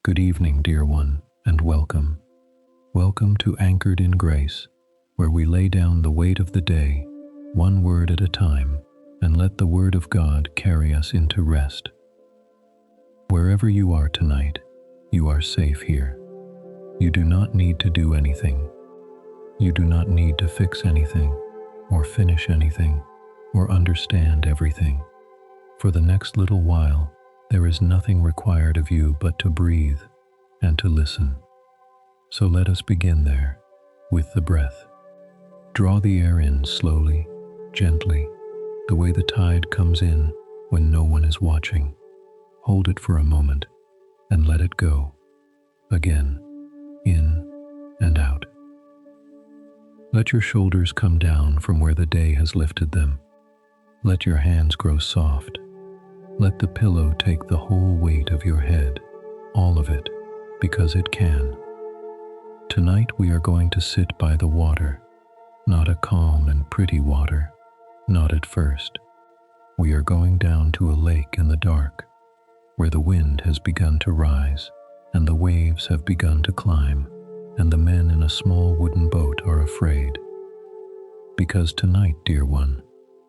Good evening, dear one, and welcome. Welcome to Anchored in Grace, where we lay down the weight of the day, one word at a time, and let the Word of God carry us into rest. Wherever you are tonight, you are safe here. You do not need to do anything. You do not need to fix anything, or finish anything, or understand everything. For the next little while, there is nothing required of you but to breathe and to listen. So let us begin there, with the breath. Draw the air in slowly, gently, the way the tide comes in when no one is watching. Hold it for a moment and let it go. Again, in and out. Let your shoulders come down from where the day has lifted them. Let your hands grow soft. Let the pillow take the whole weight of your head, all of it, because it can. Tonight we are going to sit by the water, not a calm and pretty water, not at first. We are going down to a lake in the dark, where the wind has begun to rise, and the waves have begun to climb, and the men in a small wooden boat are afraid. Because tonight, dear one,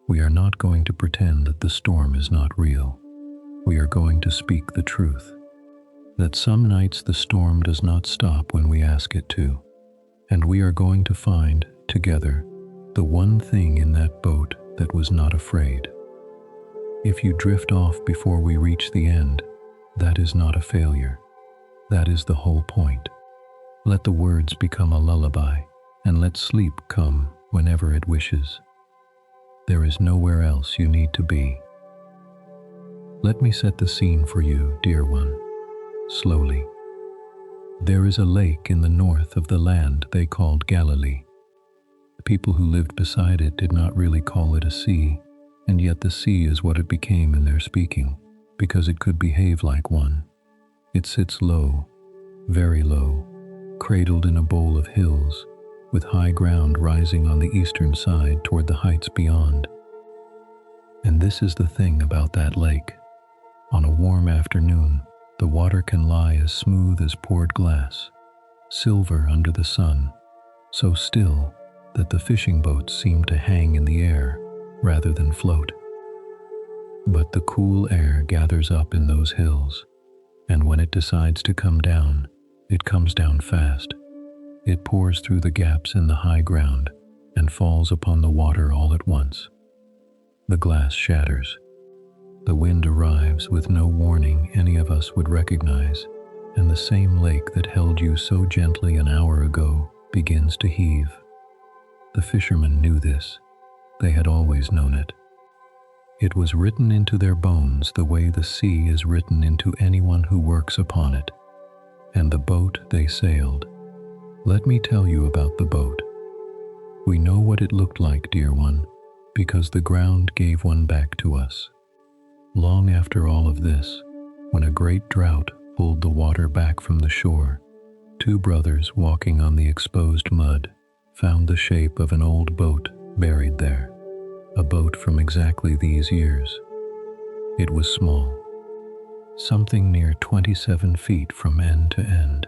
we are not going to pretend that the storm is not real. We are going to speak the truth, that some nights the storm does not stop when we ask it to, and we are going to find, together, the one thing in that boat that was not afraid. If you drift off before we reach the end, that is not a failure. That is the whole point. Let the words become a lullaby, and let sleep come whenever it wishes. There is nowhere else you need to be. Let me set the scene for you, dear one, slowly. There is a lake in the north of the land they called Galilee. The people who lived beside it did not really call it a sea, and yet the sea is what it became in their speaking, because it could behave like one. It sits low, very low, cradled in a bowl of hills, with high ground rising on the eastern side toward the heights beyond. And this is the thing about that lake. On a warm afternoon, the water can lie as smooth as poured glass, silver under the sun, so still that the fishing boats seem to hang in the air rather than float. But the cool air gathers up in those hills, and when it decides to come down, it comes down fast. It pours through the gaps in the high ground and falls upon the water all at once. The glass shatters. The wind arrives with no warning any of us would recognize, and the same lake that held you so gently an hour ago begins to heave. The fishermen knew this. They had always known it. It was written into their bones the way the sea is written into anyone who works upon it. And the boat they sailed. Let me tell you about the boat. We know what it looked like, dear one, because the ground gave one back to us. Long after all of this, when a great drought pulled the water back from the shore, two brothers walking on the exposed mud found the shape of an old boat buried there, a boat from exactly these years. It was small, something near 27 feet from end to end,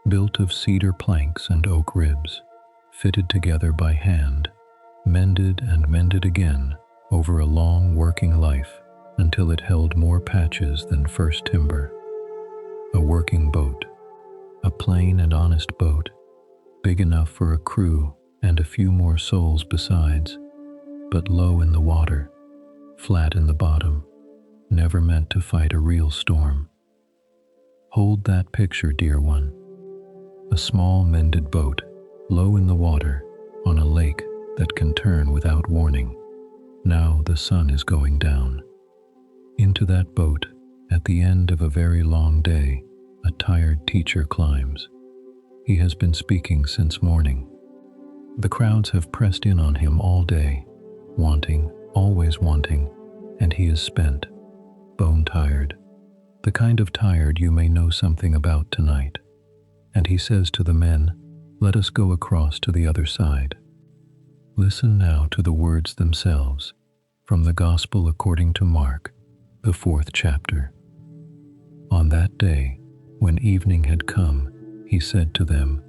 built of cedar planks and oak ribs, fitted together by hand, mended and mended again over a long working life until it held more patches than first timber. A working boat, a plain and honest boat, big enough for a crew and a few more souls besides, but low in the water, flat in the bottom, never meant to fight a real storm. Hold that picture, dear one. A small mended boat, low in the water, on a lake that can turn without warning. Now the sun is going down. Into that boat, at the end of a very long day, a tired teacher climbs. He has been speaking since morning. The crowds have pressed in on him all day, wanting, always wanting, and he is spent, bone-tired, the kind of tired you may know something about tonight. And he says to the men, "Let us go across to the other side." Listen now to the words themselves, from the Gospel according to Mark, the 4th chapter. On that day, When evening had come, he said to them,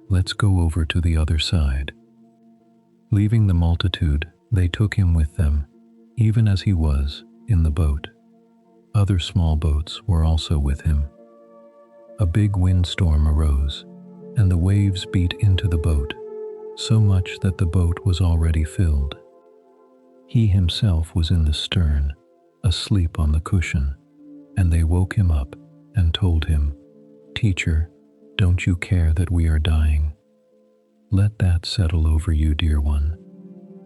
"Let's go over to the other side." Leaving the multitude, they took him with them, even as he was, in the boat. Other small boats were also with him. A big windstorm arose, and the waves beat into the boat, so much that the boat was already filled. He himself was in the stern, asleep on the cushion, and they woke him up and told him, "Teacher, don't you care that we are dying? Let that settle over you, dear one.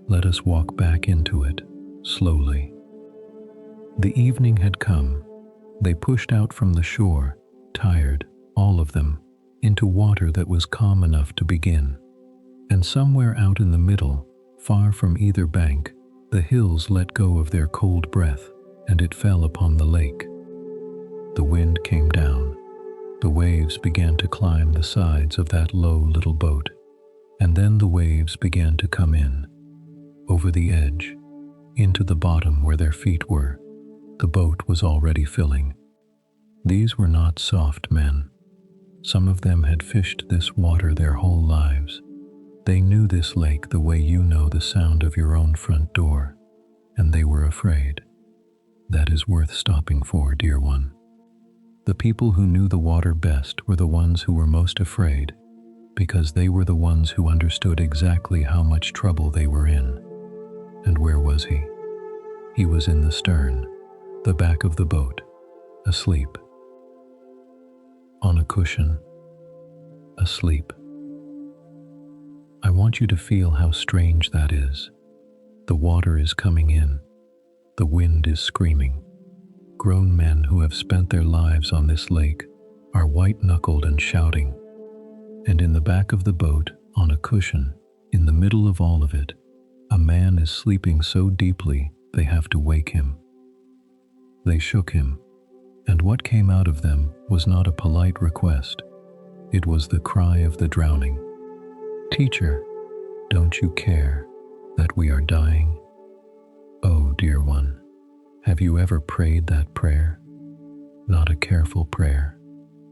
Let us walk back into it, slowly." The evening had come. They pushed out from the shore, tired, all of them, into water that was calm enough to begin. And somewhere out in the middle, far from either bank, the hills let go of their cold breath, and it fell upon the lake. The wind came down. The waves began to climb the sides of that low little boat, and then the waves began to come in, over the edge, into the bottom where their feet were. The boat was already filling. These were not soft men. Some of them had fished this water their whole lives. They knew this lake the way you know the sound of your own front door, and they were afraid. That is worth stopping for, dear one. The people who knew the water best were the ones who were most afraid, because they were the ones who understood exactly how much trouble they were in. And where was he? He was in the stern, the back of the boat, asleep. On a cushion, asleep. I want you to feel how strange that is. The water is coming in. The wind is screaming. Grown men who have spent their lives on this lake are white-knuckled and shouting. And in the back of the boat, on a cushion, in the middle of all of it, a man is sleeping so deeply they have to wake him. They shook him, and what came out of them was not a polite request. It was the cry of the drowning. "Teacher, don't you care that we are dying?" Oh, dear one, have you ever prayed that prayer? Not a careful prayer,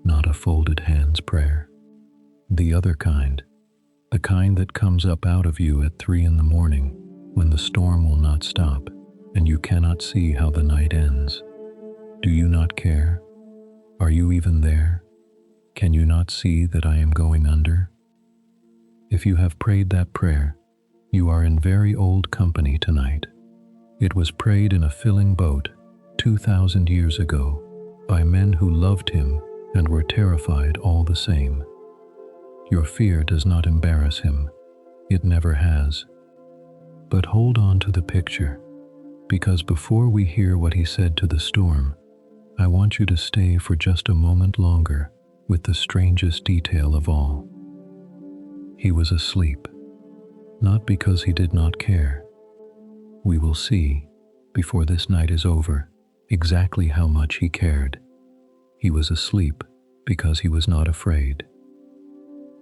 not a folded hands prayer. The other kind, the kind that comes up out of you at 3 in the morning when the storm will not stop and you cannot see how the night ends. Do you not care? Are you even there? Can you not see that I am going under? If you have prayed that prayer, you are in very old company tonight. It was prayed in a filling boat 2,000 years ago by men who loved him and were terrified all the same. Your fear does not embarrass him. It never has. But hold on to the picture, because before we hear what he said to the storm, I want you to stay for just a moment longer with the strangest detail of all. He was asleep, not because he did not care. We will see, before this night is over, exactly how much he cared. He was asleep because he was not afraid.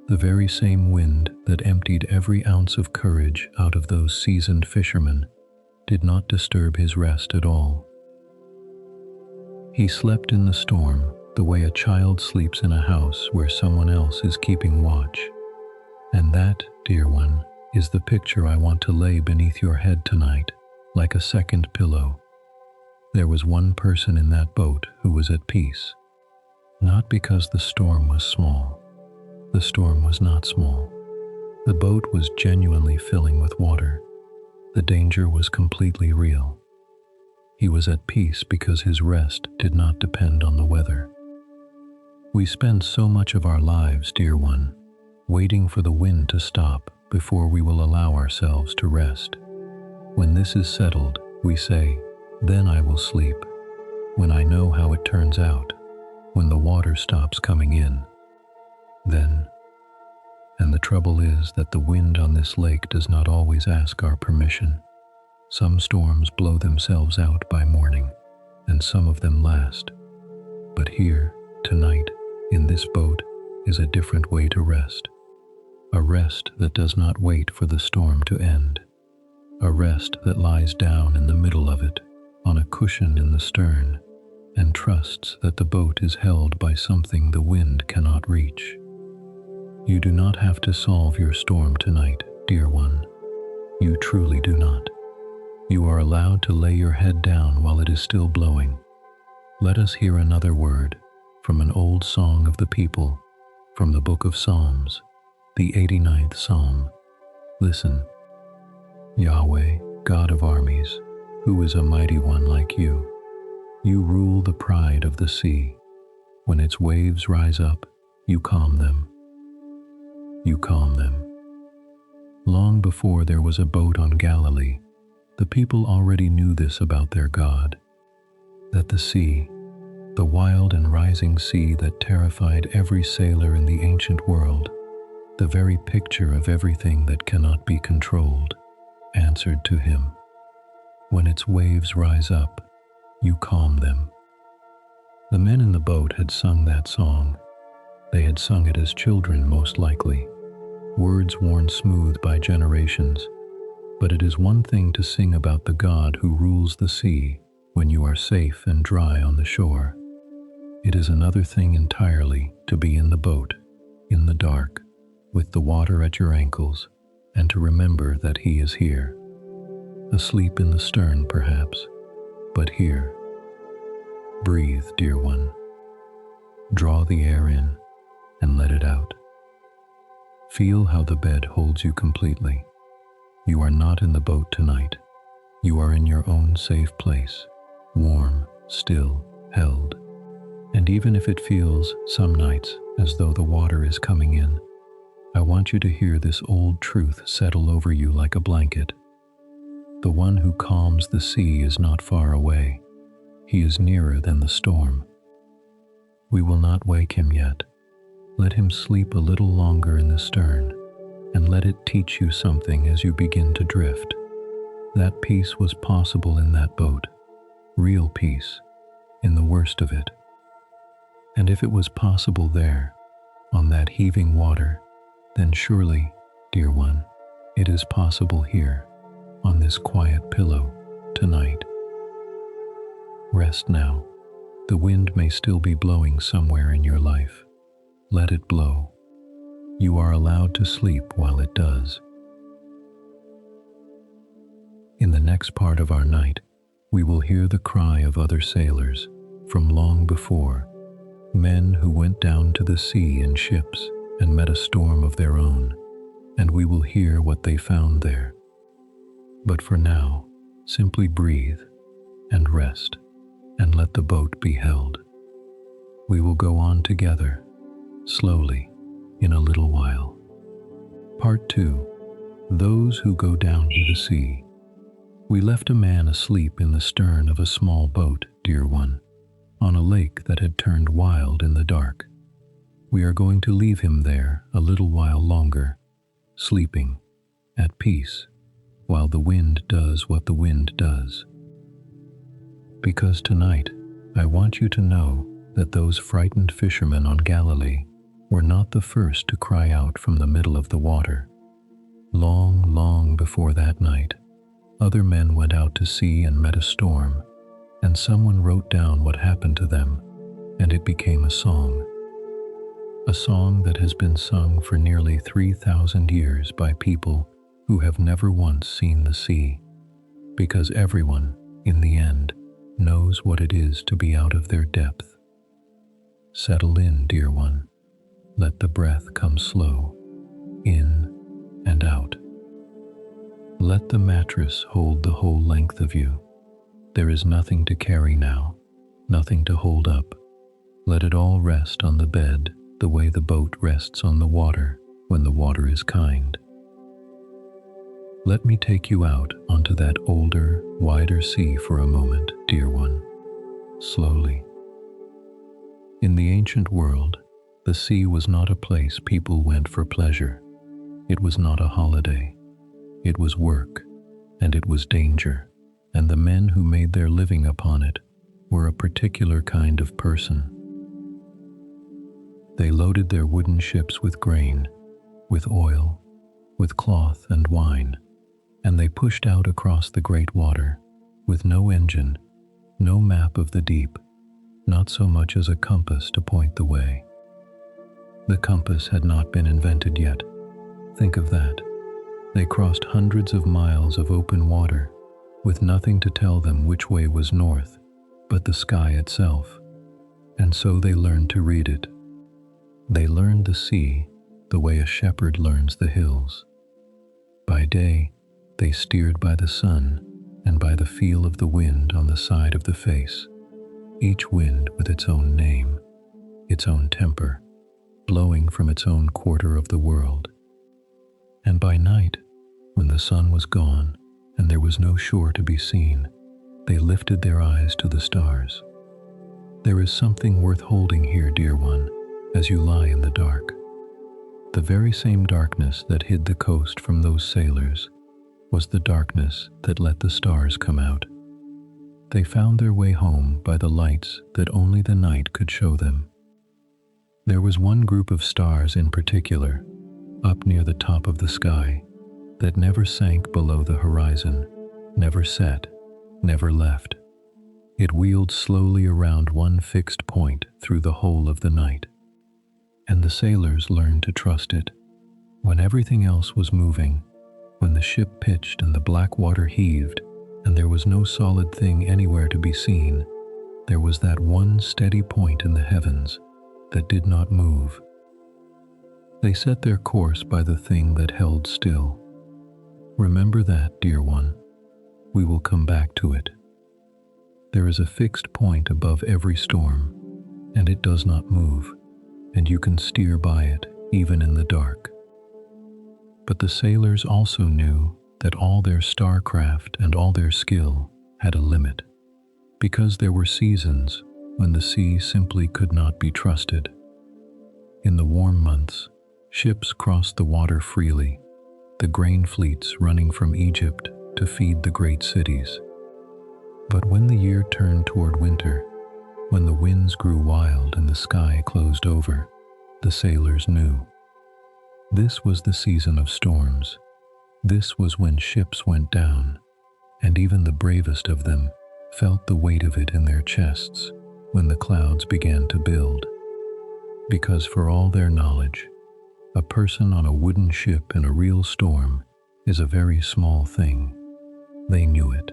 The very same wind that emptied every ounce of courage out of those seasoned fishermen did not disturb his rest at all. He slept in the storm the way a child sleeps in a house where someone else is keeping watch. And that, dear one, is the picture I want to lay beneath your head tonight, like a second pillow. There was one person in that boat who was at peace, not because the storm was small. The storm was not small. The boat was genuinely filling with water. The danger was completely real. He was at peace because his rest did not depend on the weather. We spend so much of our lives, dear one, waiting for the wind to stop before we will allow ourselves to rest. When this is settled, we say, "Then I will sleep," when I know how it turns out, when the water stops coming in. Then, and the trouble is that the wind on this lake does not always ask our permission. Some storms blow themselves out by morning, and some of them last. But here, tonight, in this boat, is a different way to rest. A rest that does not wait for the storm to end. A rest that lies down in the middle of it, on a cushion in the stern, and trusts that the boat is held by something the wind cannot reach. You do not have to solve your storm tonight, dear one. You truly do not. You are allowed to lay your head down while it is still blowing. Let us hear another word from an old song of the people, from the book of Psalms, the 89th Psalm. Listen. Yahweh, God of armies, who is a mighty one like you? You rule the pride of the sea. When its waves rise up, you calm them. You calm them. Long before there was a boat on Galilee, the people already knew this about their God, that the sea, the wild and rising sea that terrified every sailor in the ancient world, the very picture of everything that cannot be controlled, answered to him. When its waves rise up, you calm them. The men in the boat had sung that song. They had sung it as children, most likely, words worn smooth by generations. But it is one thing to sing about the God who rules the sea when you are safe and dry on the shore. It is another thing entirely to be in the boat, in the dark, with the water at your ankles, and to remember that He is here. Asleep in the stern, perhaps, but here. Breathe, dear one. Draw the air in and let it out. Feel how the bed holds you completely. You are not in the boat tonight. You are in your own safe place, warm, still, held. And even if it feels, some nights, as though the water is coming in, I want you to hear this old truth settle over you like a blanket. The one who calms the sea is not far away. He is nearer than the storm. We will not wake him yet. Let him sleep a little longer in the stern, and let it teach you something as you begin to drift. That peace was possible in that boat, real peace, in the worst of it. And if it was possible there, on that heaving water, then surely, dear one, it is possible here, on this quiet pillow, tonight. Rest now. The wind may still be blowing somewhere in your life. Let it blow. You are allowed to sleep while it does. In the next part of our night, we will hear the cry of other sailors from long before, men who went down to the sea in ships and met a storm of their own, and we will hear what they found there. But for now, simply breathe and rest and let the boat be held. We will go on together, slowly, in a little while. Part 2. Those who go down to the sea. We left a man asleep in the stern of a small boat, dear one, on a lake that had turned wild in the dark. We are going to leave him there a little while longer, sleeping, at peace, while the wind does what the wind does. Because tonight, I want you to know that those frightened fishermen on Galilee were not the first to cry out from the middle of the water. Long, long before that night, other men went out to sea and met a storm, and someone wrote down what happened to them, and it became a song. A song that has been sung for nearly 3,000 years by people who have never once seen the sea, because everyone, in the end, knows what it is to be out of their depth. Settle in, dear one. Let the breath come slow, in and out. Let the mattress hold the whole length of you. There is nothing to carry now, nothing to hold up. Let it all rest on the bed the way the boat rests on the water when the water is kind. Let me take you out onto that older, wider sea for a moment, dear one, slowly. In the ancient world, the sea was not a place people went for pleasure. It was not a holiday. It was work, and it was danger, and the men who made their living upon it were a particular kind of person. They loaded their wooden ships with grain, with oil, with cloth and wine, and they pushed out across the great water, with no engine, no map of the deep, not so much as a compass to point the way. The compass had not been invented yet. Think of that. They crossed hundreds of miles of open water, with nothing to tell them which way was north, but the sky itself. And so they learned to read it. They learned the sea the way a shepherd learns the hills. By day, they steered by the sun and by the feel of the wind on the side of the face, each wind with its own name, its own temper, blowing from its own quarter of the world. And by night, when the sun was gone and there was no shore to be seen, they lifted their eyes to the stars. There is something worth holding here, dear one, as you lie in the dark. The very same darkness that hid the coast from those sailors was the darkness that let the stars come out. They found their way home by the lights that only the night could show them. There was one group of stars in particular, up near the top of the sky, that never sank below the horizon, never set, never left. It wheeled slowly around one fixed point through the whole of the night. And the sailors learned to trust it. When everything else was moving, when the ship pitched and the black water heaved, and there was no solid thing anywhere to be seen, there was that one steady point in the heavens that did not move. They set their course by the thing that held still. Remember that, dear one. We will come back to it. There is a fixed point above every storm, and it does not move, and you can steer by it even in the dark. But the sailors also knew that all their starcraft and all their skill had a limit, because there were seasons when the sea simply could not be trusted. In the warm months, ships crossed the water freely, the grain fleets running from Egypt to feed the great cities. But when the year turned toward winter, when the winds grew wild and the sky closed over, the sailors knew. This was the season of storms. This was when ships went down, and even the bravest of them felt the weight of it in their chests when the clouds began to build. Because for all their knowledge, a person on a wooden ship in a real storm is a very small thing. They knew it.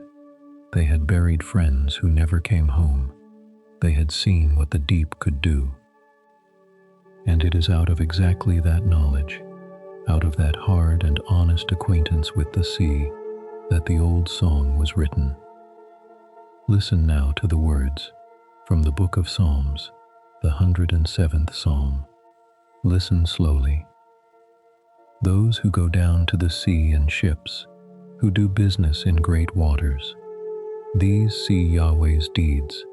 They had buried friends who never came home. They had seen what the deep could do. And it is out of exactly that knowledge, out of that hard and honest acquaintance with the sea, that the old song was written. Listen now to the words from the book of Psalms, the 107th Psalm. Listen slowly. Those who go down to the sea in ships, who do business in great waters, these see Yahweh's deeds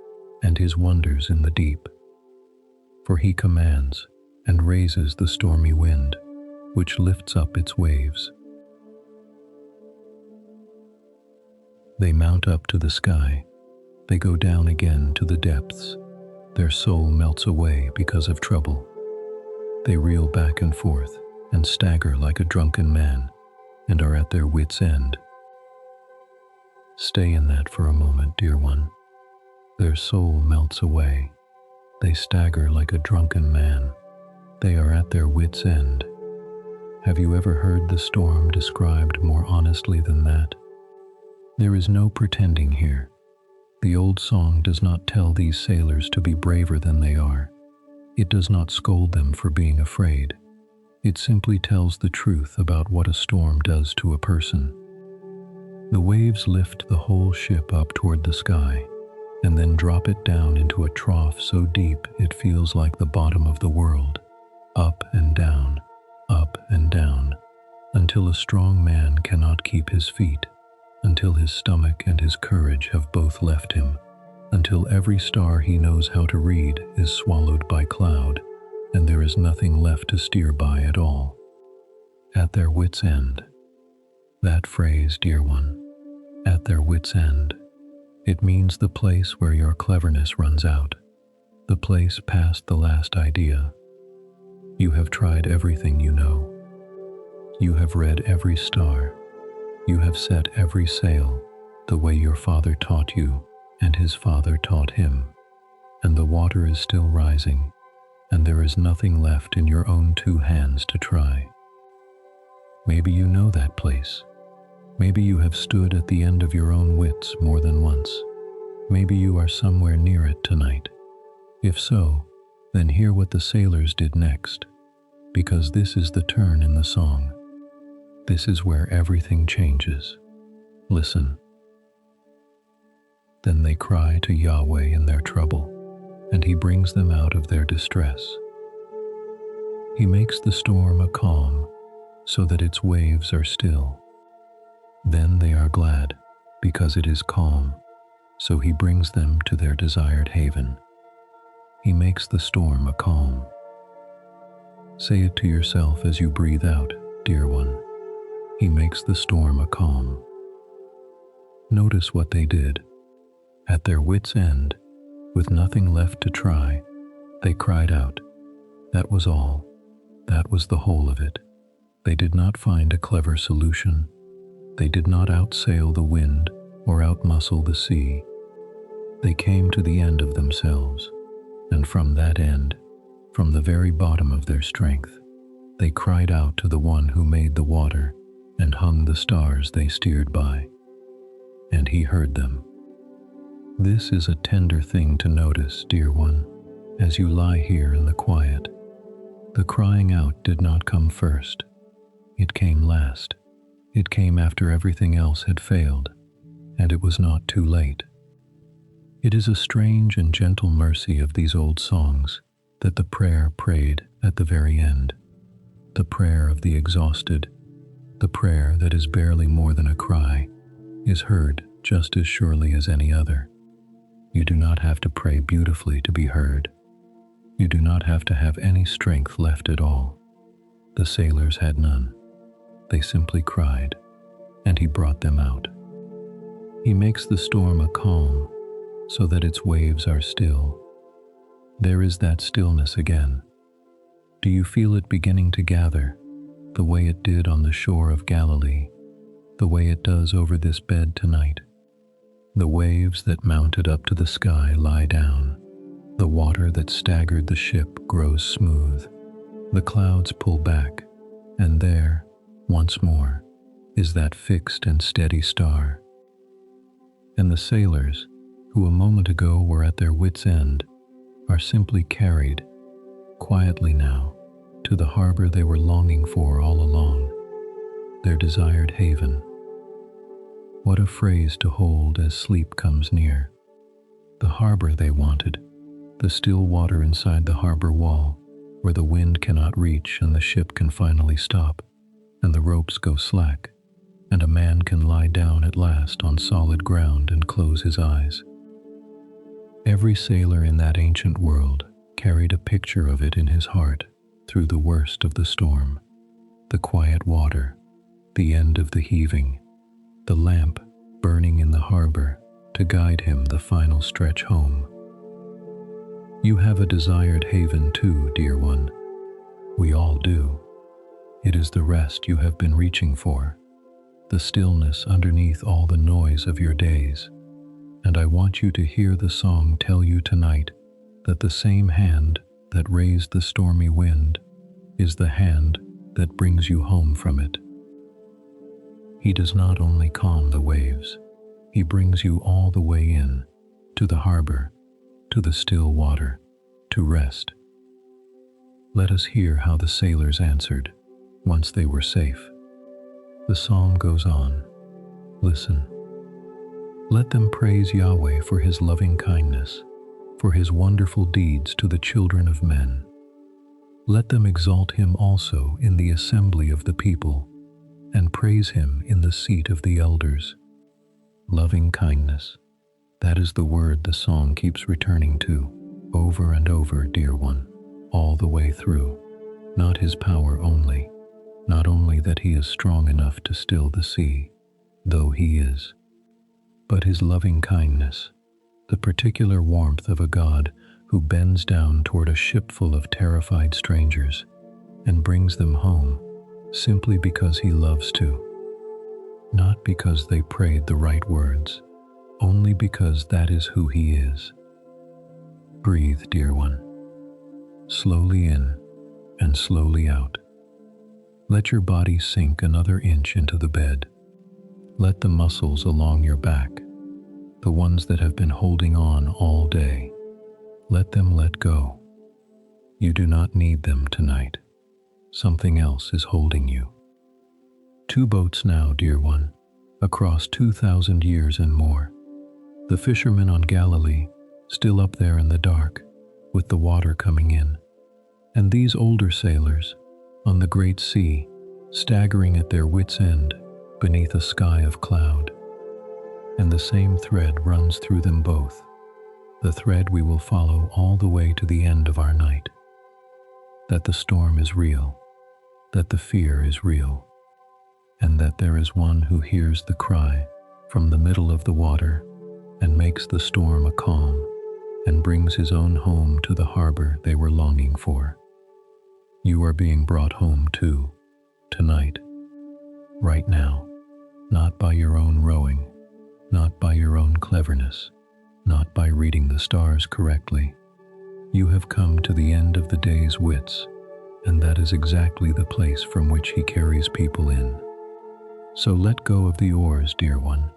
and his wonders in the deep. For he commands and raises the stormy wind, which lifts up its waves. They mount up to the sky. They go down again to the depths. Their soul melts away because of trouble. They reel back and forth and stagger like a drunken man and are at their wits' end. Stay in that for a moment, dear one. Their soul melts away. They stagger like a drunken man. They are at their wits' end. Have you ever heard the storm described more honestly than that? There is no pretending here. The old song does not tell these sailors to be braver than they are. It does not scold them for being afraid. It simply tells the truth about what a storm does to a person. The waves lift the whole ship up toward the sky, and then drop it down into a trough so deep it feels like the bottom of the world, up and down, until a strong man cannot keep his feet, until his stomach and his courage have both left him, until every star he knows how to read is swallowed by cloud, and there is nothing left to steer by at all. At their wits' end. That phrase, dear one, at their wits' end. It means the place where your cleverness runs out, the place past the last idea. You have tried everything you know. You have read every star. You have set every sail, the way your father taught you and his father taught him. and the water is still rising, and there is nothing left in your own two hands to try. Maybe you know that place. Maybe you have stood at the end of your own wits more than once. Maybe you are somewhere near it tonight. If so, then hear what the sailors did next, because this is the turn in the song. This is where everything changes. Listen. Then they cry to Yahweh in their trouble, and He brings them out of their distress. He makes the storm a calm, so that its waves are still. Then they are glad, because it is calm, so He brings them to their desired haven. He makes the storm a calm. Say it to yourself as you breathe out, dear one. He makes the storm a calm. Notice what they did. At their wits' end, with nothing left to try, they cried out. That was all. That was the whole of it. They did not find a clever solution. They did not outsail the wind or outmuscle the sea. They came to the end of themselves, and from that end, from the very bottom of their strength, they cried out to the one who made the water and hung the stars they steered by. And He heard them. This is a tender thing to notice, dear one, as you lie here in the quiet. The crying out did not come first. It came last. It came after everything else had failed, and it was not too late. It is a strange and gentle mercy of these old songs that the prayer prayed at the very end, the prayer of the exhausted, the prayer that is barely more than a cry, is heard just as surely as any other. You do not have to pray beautifully to be heard. You do not have to have any strength left at all. The sailors had none. They simply cried, and He brought them out. He makes the storm a calm, so that its waves are still. There is that stillness again. Do you feel it beginning to gather, the way it did on the shore of Galilee, the way it does over this bed tonight? The waves that mounted up to the sky lie down. The water that staggered the ship grows smooth. The clouds pull back, and there, once more, is that fixed and steady star. And the sailors, who a moment ago were at their wits' end, are simply carried, quietly now, to the harbor they were longing for all along, their desired haven. What a phrase to hold as sleep comes near. The harbor they wanted, the still water inside the harbor wall, where the wind cannot reach and the ship can finally stop, and the ropes go slack, and a man can lie down at last on solid ground and close his eyes. Every sailor in that ancient world carried a picture of it in his heart through the worst of the storm, the quiet water, the end of the heaving, the lamp burning in the harbor to guide him the final stretch home. You have a desired haven too, dear one. We all do. It is the rest you have been reaching for, the stillness underneath all the noise of your days. And I want you to hear the song tell you tonight that the same hand that raised the stormy wind is the hand that brings you home from it. He does not only calm the waves, He brings you all the way in, to the harbor, to the still water, to rest. Let us hear how the sailors answered, once they were safe. The psalm goes on. Listen. Let them praise Yahweh for His loving kindness, for His wonderful deeds to the children of men. Let them exalt Him also in the assembly of the people, and praise Him in the seat of the elders. Loving kindness, that is the word the song keeps returning to, over and over, dear one, all the way through. Not His power only, not only that He is strong enough to still the sea, though He is, but His loving kindness, the particular warmth of a God who bends down toward a ship full of terrified strangers and brings them home simply because He loves to. Not because they prayed the right words, only because that is who He is. Breathe, dear one. Slowly in and slowly out. Let your body sink another inch into the bed. Let the muscles along your back, the ones that have been holding on all day, let them let go. You do not need them tonight. Something else is holding you. 2 boats now, dear one, across 2,000 years and more. The fishermen on Galilee, still up there in the dark, with the water coming in. And these older sailors, on the great sea, staggering at their wits' end beneath a sky of cloud. And the same thread runs through them both, the thread we will follow all the way to the end of our night. That the storm is real, that the fear is real, and that there is one who hears the cry from the middle of the water and makes the storm a calm and brings his own home to the harbor they were longing for. You are being brought home too, tonight, right now, not by your own rowing, not by your own cleverness, not by reading the stars correctly. You have come to the end of the day's wits, and that is exactly the place from which he carries people in. So let go of the oars, dear one.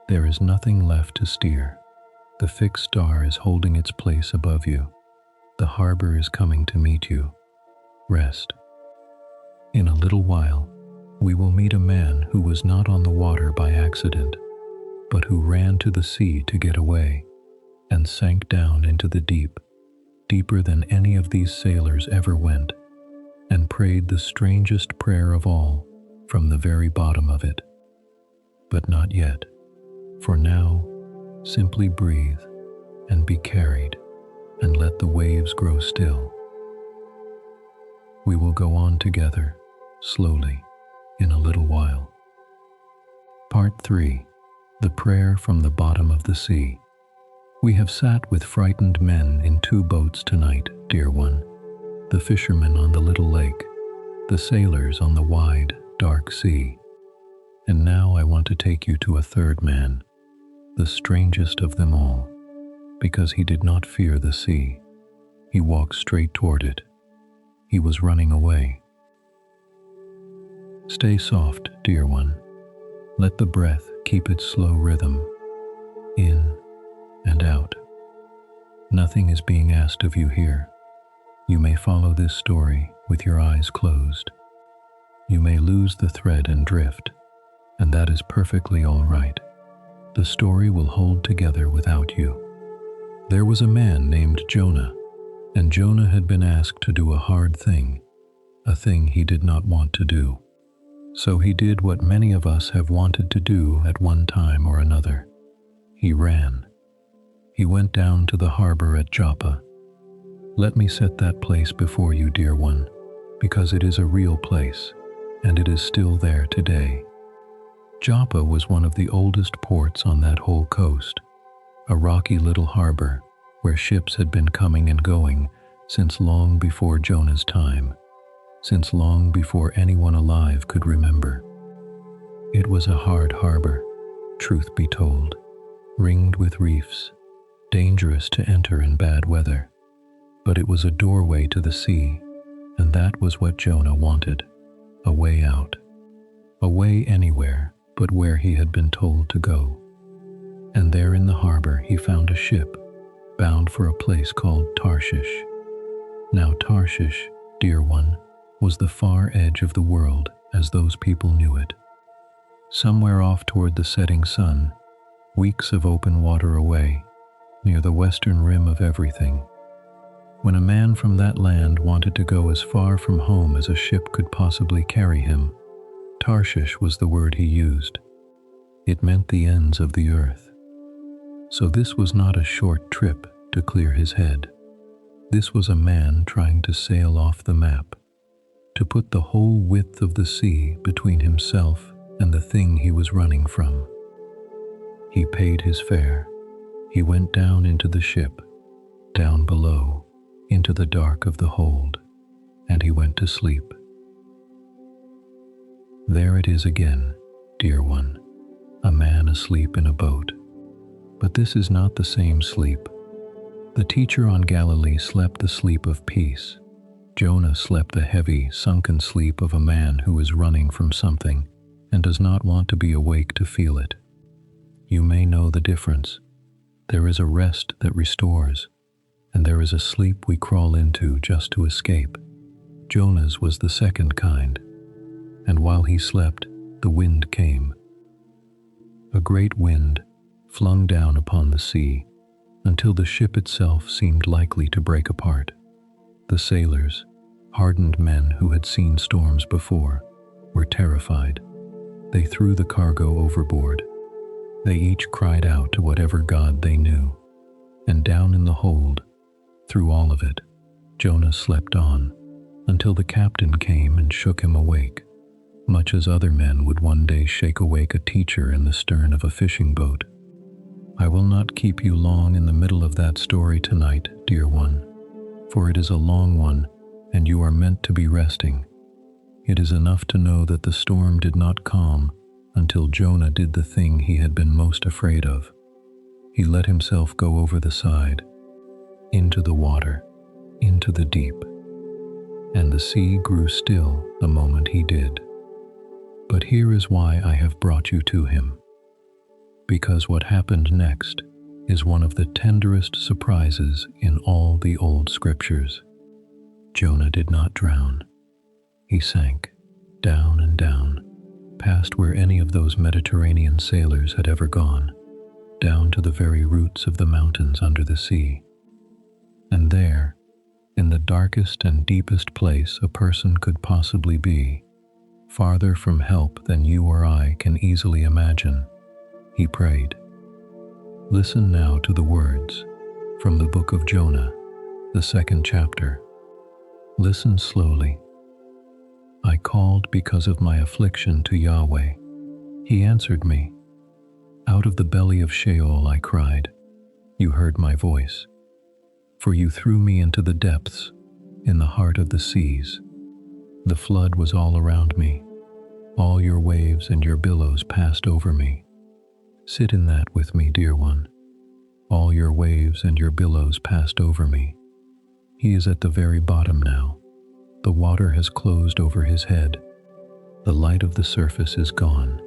There is nothing left to steer. The fixed star is holding its place above you. The harbor is coming to meet you. Rest. In a little while, we will meet a man who was not on the water by accident, but who ran to the sea to get away, and sank down into the deep, deeper than any of these sailors ever went, and prayed the strangest prayer of all from the very bottom of it. But not yet, for now, simply breathe and be carried, and let the waves grow still. We will go on together, slowly, in a little while. Part 3. The Prayer from the Bottom of the Sea. We have sat with frightened men in 2 boats tonight, dear one. The fishermen on the little lake, the sailors on the wide, dark sea. And now I want to take you to a 3rd man, the strangest of them all, because he did not fear the sea. He walked straight toward it. He was running away. Stay soft, dear one. Let the breath keep its slow rhythm, in and out. Nothing is being asked of you here. You may follow this story with your eyes closed. You may lose the thread and drift, and that is perfectly all right. The story will hold together without you. There was a man named Jonah, and Jonah had been asked to do a hard thing, a thing he did not want to do. So he did what many of us have wanted to do at one time or another. He ran. He went down to the harbor at Joppa. Let me set that place before you, dear one, because it is a real place, and it is still there today. Joppa was one of the oldest ports on that whole coast, a rocky little harbor where ships had been coming and going since long before Jonah's time, since long before anyone alive could remember. It was a hard harbor, truth be told, ringed with reefs, dangerous to enter in bad weather. But it was a doorway to the sea, and that was what Jonah wanted, a way out, a way anywhere but where he had been told to go. And there in the harbor he found a ship, bound for a place called Tarshish. Now Tarshish, dear one, was the far edge of the world as those people knew it. Somewhere off toward the setting sun, weeks of open water away, near the western rim of everything. When a man from that land wanted to go as far from home as a ship could possibly carry him, Tarshish was the word he used. It meant the ends of the earth. So this was not a short trip to clear his head. This was a man trying to sail off the map, to put the whole width of the sea between himself and the thing he was running from. He paid his fare. He went down into the ship, down below, into the dark of the hold, and he went to sleep. There it is again, dear one, a man asleep in a boat. But this is not the same sleep. The teacher on Galilee slept the sleep of peace. Jonah slept the heavy, sunken sleep of a man who is running from something and does not want to be awake to feel it. You may know the difference. There is a rest that restores, and there is a sleep we crawl into just to escape. Jonah's was the second kind, and while he slept, the wind came. A great wind flung down upon the sea until the ship itself seemed likely to break apart. The sailors, hardened men who had seen storms before, were terrified. They threw the cargo overboard. They each cried out to whatever god they knew, and down in the hold, through all of it, Jonah slept on until the captain came and shook him awake, much as other men would one day shake awake a teacher in the stern of a fishing boat. I will not keep you long in the middle of that story tonight, dear one, for it is a long one, and you are meant to be resting. It is enough to know that the storm did not calm until Jonah did the thing he had been most afraid of. He let himself go over the side, into the water, into the deep, and the sea grew still the moment he did. But here is why I have brought you to him. Because what happened next is one of the tenderest surprises in all the old scriptures. Jonah did not drown. He sank, down and down, past where any of those Mediterranean sailors had ever gone, down to the very roots of the mountains under the sea. And there, in the darkest and deepest place a person could possibly be, farther from help than you or I can easily imagine, he prayed. Listen now to the words from the book of Jonah, the 2nd chapter. Listen slowly. I called because of my affliction to Yahweh. He answered me. Out of the belly of Sheol I cried. You heard my voice. For you threw me into the depths, in the heart of the seas. The flood was all around me. All your waves and your billows passed over me. Sit in that with me, dear one. All your waves and your billows passed over me. He is at the very bottom now. The water has closed over his head. The light of the surface is gone.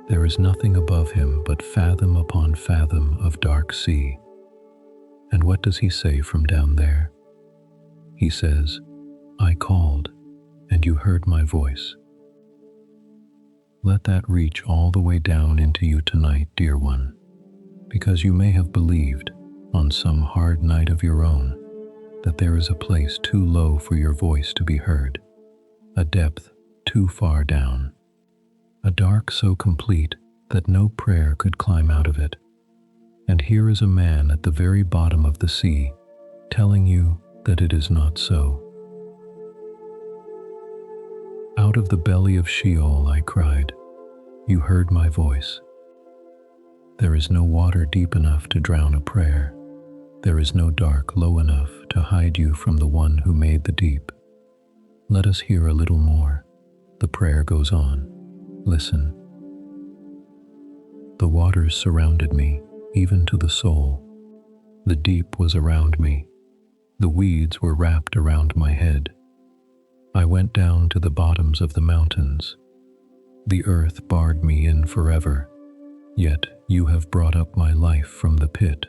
There is nothing above him but fathom upon fathom of dark sea. And what does he say from down there? He says, I called, and you heard my voice. Let that reach all the way down into you tonight, dear one, because you may have believed, on some hard night of your own, that there is a place too low for your voice to be heard, a depth too far down, a dark so complete that no prayer could climb out of it. And here is a man at the very bottom of the sea, telling you that it is not so. Out of the belly of Sheol I cried. You heard my voice. There is no water deep enough to drown a prayer. There is no dark low enough to hide you from the one who made the deep. Let us hear a little more. The prayer goes on. Listen. The waters surrounded me, even to the soul. The deep was around me. The weeds were wrapped around my head. I went down to the bottoms of the mountains. The earth barred me in forever. Yet you have brought up my life from the pit,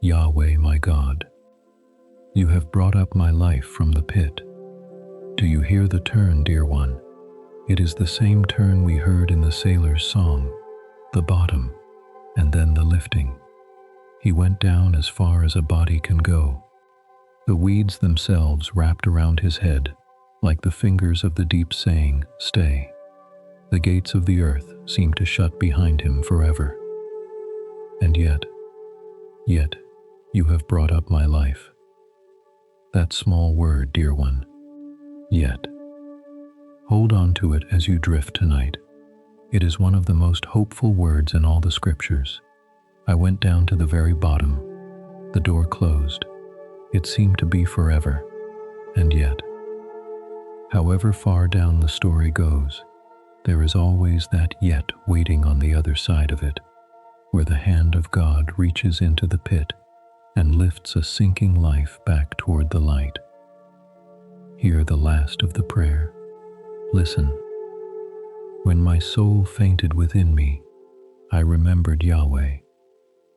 Yahweh my God. You have brought up my life from the pit. Do you hear the turn, dear one? It is the same turn we heard in the sailor's song, the bottom, and then the lifting. He went down as far as a body can go. The weeds themselves wrapped around his head, like the fingers of the deep saying, stay. The gates of the earth seemed to shut behind him forever. And yet, you have brought up my life. That small word, dear one, yet. Hold on to it as you drift tonight. It is one of the most hopeful words in all the scriptures. I went down to the very bottom. The door closed. It seemed to be forever. And yet, however far down the story goes, there is always that yet waiting on the other side of it, where the hand of God reaches into the pit and lifts a sinking life back toward the light. Hear the last of the prayer. Listen. When my soul fainted within me, I remembered Yahweh.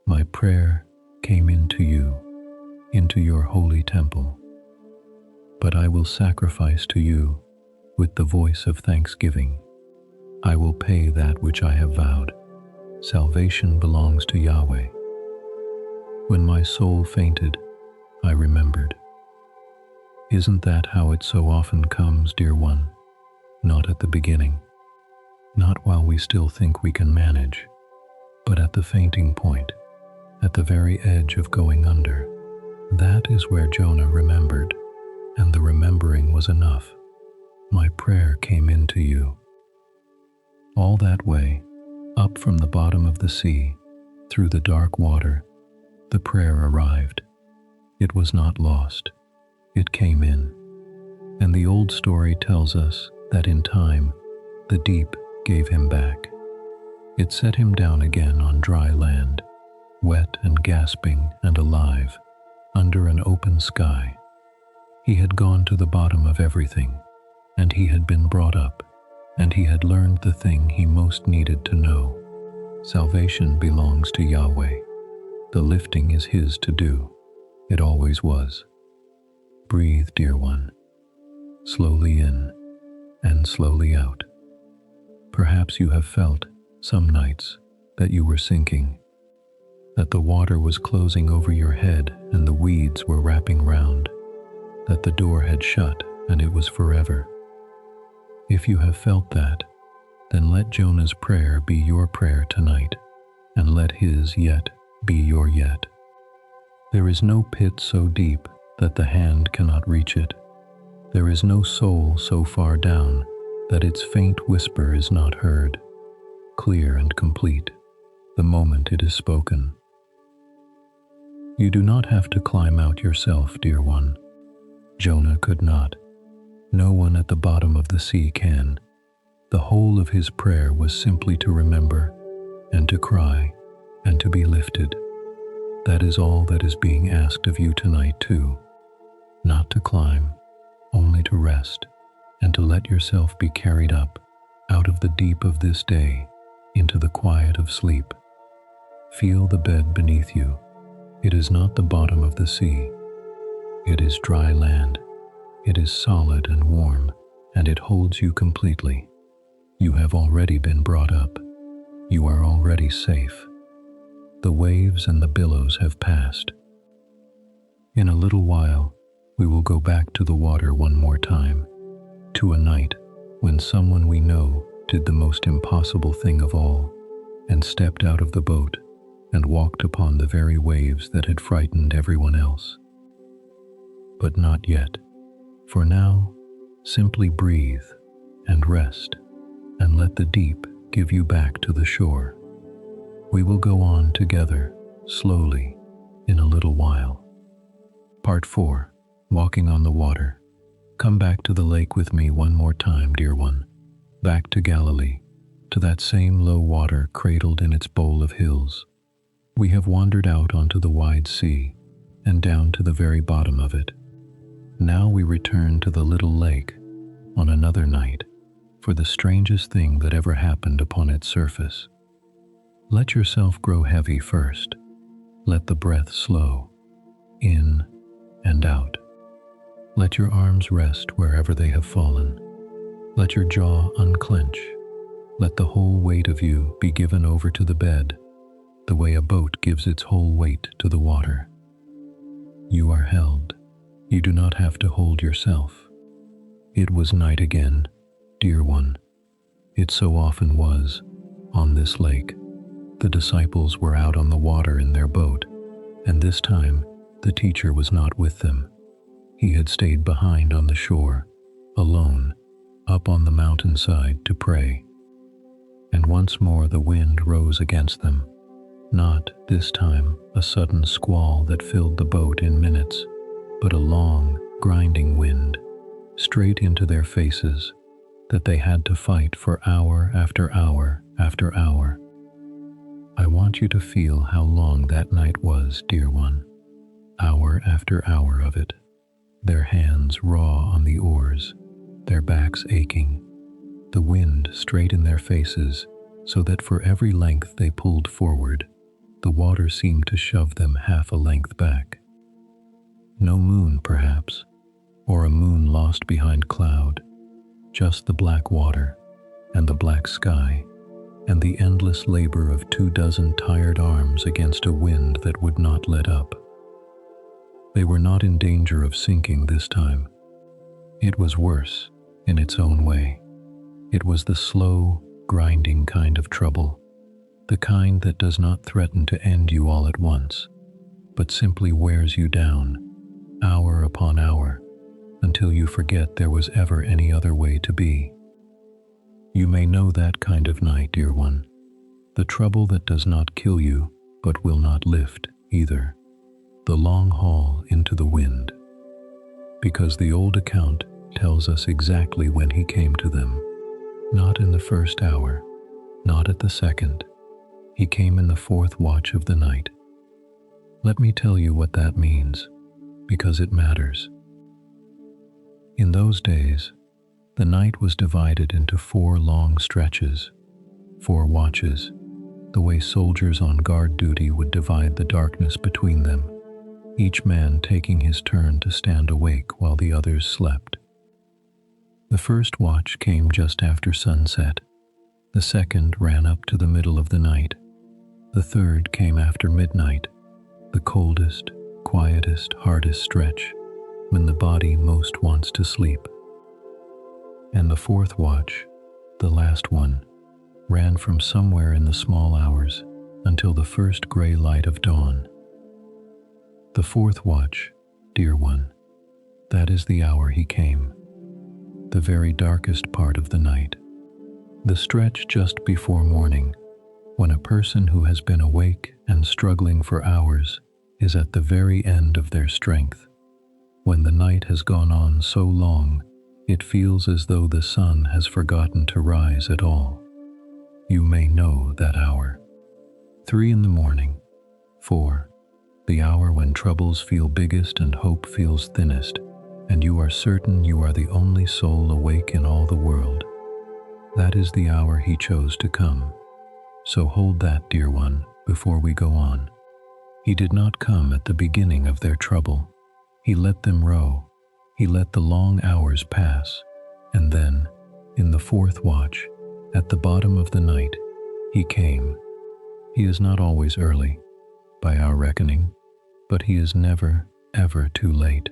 My prayer came into you, into your holy temple. But I will sacrifice to you with the voice of thanksgiving. I will pay that which I have vowed. Salvation belongs to Yahweh. When my soul fainted, I remembered. Isn't that how it so often comes, dear one? Not at the beginning, not while we still think we can manage, but at the fainting point, at the very edge of going under. That is where Jonah remembered, and the remembering was enough. My prayer came into you. All that way, up from the bottom of the sea, through the dark water, the prayer arrived. It was not lost. It came in. And the old story tells us that in time, the deep gave him back. It set him down again on dry land, wet and gasping and alive, under an open sky. He had gone to the bottom of everything, and he had been brought up, and he had learned the thing he most needed to know. Salvation belongs to Yahweh. The lifting is his to do. It always was. Breathe, dear one, slowly in and slowly out. Perhaps you have felt, some nights, that you were sinking, that the water was closing over your head and the weeds were wrapping round, that the door had shut and it was forever. If you have felt that, then let Jonah's prayer be your prayer tonight, and let his yet be your yet. There is no pit so deep that the hand cannot reach it. There is no soul so far down that its faint whisper is not heard, clear and complete, the moment it is spoken. You do not have to climb out yourself, dear one. Jonah could not. No one at the bottom of the sea can. The whole of his prayer was simply to remember, and to cry, and to be lifted. That is all that is being asked of you tonight too. Not to climb, only to rest, and to let yourself be carried up, out of the deep of this day, into the quiet of sleep. Feel the bed beneath you. It is not the bottom of the sea. It is dry land. It is solid and warm, and it holds you completely. You have already been brought up. You are already safe. The waves and the billows have passed. In a little while, we will go back to the water one more time, to a night when someone we know did the most impossible thing of all, and stepped out of the boat and walked upon the very waves that had frightened everyone else. But not yet. For now, simply breathe and rest, and let the deep give you back to the shore. We will go on together, slowly, in a little while. Part 4. Walking on the water. Come back to the lake with me one more time, dear one. Back to Galilee, to that same low water cradled in its bowl of hills. We have wandered out onto the wide sea, and down to the very bottom of it. Now we return to the little lake, on another night, for the strangest thing that ever happened upon its surface. Let yourself grow heavy first. Let the breath slow, in and out. Let your arms rest wherever they have fallen. Let your jaw unclench. Let the whole weight of you be given over to the bed, the way a boat gives its whole weight to the water. You are held. You do not have to hold yourself. It was night again, dear one. It so often was, on this lake. The disciples were out on the water in their boat, and this time the teacher was not with them. He had stayed behind on the shore, alone, up on the mountainside to pray. And once more the wind rose against them, not, this time, a sudden squall that filled the boat in minutes, but a long, grinding wind, straight into their faces, that they had to fight for hour after hour after hour. I want you to feel how long that night was, dear one. hour after hour of it, their hands raw on the oars, their backs aching, the wind straight in their faces, so that for every length they pulled forward, the water seemed to shove them half a length back. No moon, perhaps, or a moon lost behind cloud, just the black water and the black sky and the endless labor of 24 tired arms against a wind that would not let up. They were not in danger of sinking this time. It was worse in its own way. It was the slow, grinding kind of trouble, the kind that does not threaten to end you all at once, but simply wears you down, hour upon hour, until you forget there was ever any other way to be. You may know that kind of night, dear one, the trouble that does not kill you, but will not lift either, the long haul into the wind. Because the old account tells us exactly when he came to them, not in the first hour, not at the second. He came in the fourth watch of the night. Let me tell you what that means, because it matters. In those days, the night was divided into 4 long stretches, 4 watches, the way soldiers on guard duty would divide the darkness between them, each man taking his turn to stand awake while the others slept. The first watch came just after sunset, the second ran up to the middle of the night, the third came after midnight, the coldest, quietest, hardest stretch, when the body most wants to sleep. And the fourth watch, the last one, ran from somewhere in the small hours until the first gray light of dawn. The fourth watch, dear one, that is the hour he came, the very darkest part of the night, the stretch just before morning, when a person who has been awake and struggling for hours is at the very end of their strength, when the night has gone on so long it feels as though the sun has forgotten to rise at all. You may know that hour. 3 in the morning, 4, the hour when troubles feel biggest and hope feels thinnest, and you are certain you are the only soul awake in all the world. That is the hour he chose to come. So hold that, dear one, before we go on. He did not come at the beginning of their trouble. He let them row. He let the long hours pass, and then, in the fourth watch, at the bottom of the night, he came. He is not always early, by our reckoning, but he is never, ever too late.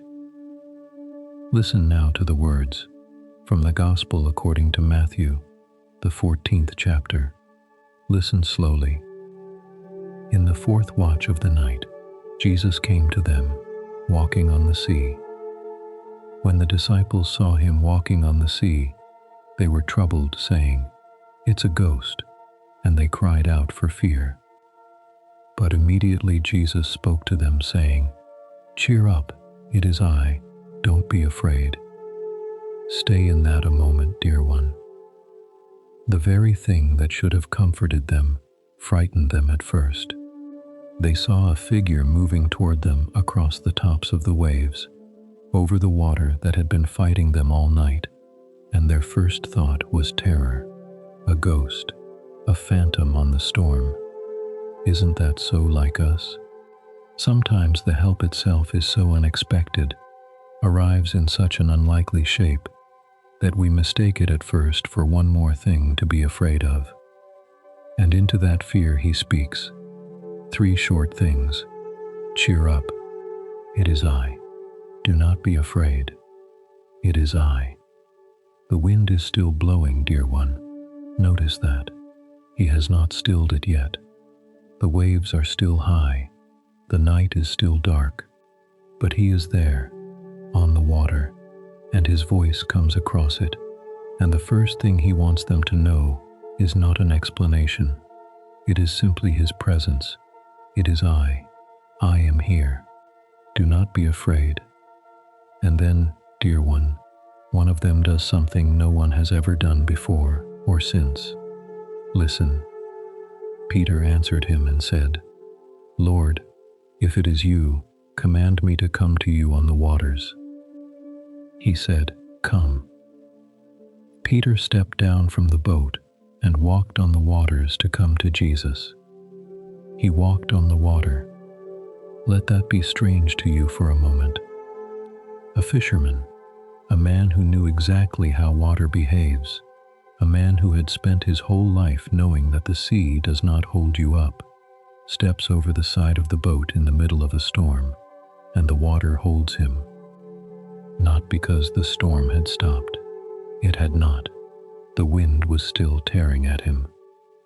Listen now to the words from the Gospel according to Matthew, the 14th chapter. Listen slowly. In the fourth watch of the night, Jesus came to them, walking on the sea. When the disciples saw him walking on the sea, they were troubled, saying, "It's a ghost," and they cried out for fear. But immediately Jesus spoke to them, saying, "Cheer up, it is I, don't be afraid." Stay in that a moment, dear one. The very thing that should have comforted them frightened them at first. They saw a figure moving toward them across the tops of the waves, over the water that had been fighting them all night, and their first thought was terror, a ghost, a phantom on the storm. Isn't that so like us? Sometimes the help itself is so unexpected, arrives in such an unlikely shape, that we mistake it at first for one more thing to be afraid of. And into that fear he speaks 3 short things. Cheer up. It is I. Do not be afraid. It is I. The wind is still blowing, dear one. Notice that. He has not stilled it yet. The waves are still high. The night is still dark. But he is there, on the water, and his voice comes across it. And the first thing he wants them to know is not an explanation. It is simply his presence. It is I. I am here. Do not be afraid. And then, dear one of them does something no one has ever done before or since. Listen. Peter answered him and said, "Lord, if it is you, command me to come to you on the waters." He said, "Come." Peter stepped down from the boat and walked on the waters to come to Jesus. He walked on the water. Let that be strange to you for a moment. A fisherman, a man who knew exactly how water behaves, a man who had spent his whole life knowing that the sea does not hold you up, steps over the side of the boat in the middle of a storm, and the water holds him. Not because the storm had stopped. It had not. The wind was still tearing at him.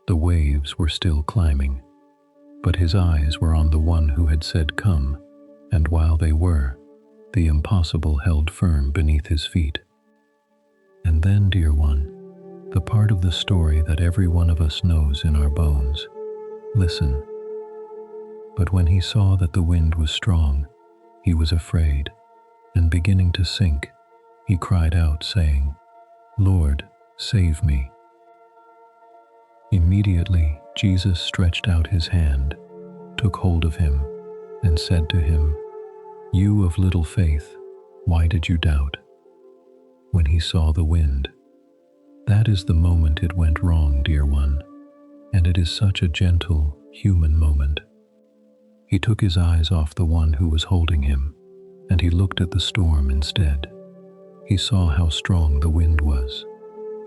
The waves were still climbing. But his eyes were on the one who had said, "Come," and while they were, the impossible held firm beneath his feet. And then, dear one, the part of the story that every one of us knows in our bones. Listen. But when he saw that the wind was strong, he was afraid, and beginning to sink, he cried out, saying, "Lord, save me." Immediately, Jesus stretched out his hand, took hold of him, and said to him, "You of little faith, why did you doubt?" When he saw the wind, that is the moment it went wrong, dear one, and it is such a gentle, human moment. He took his eyes off the one who was holding him, and he looked at the storm instead. He saw how strong the wind was.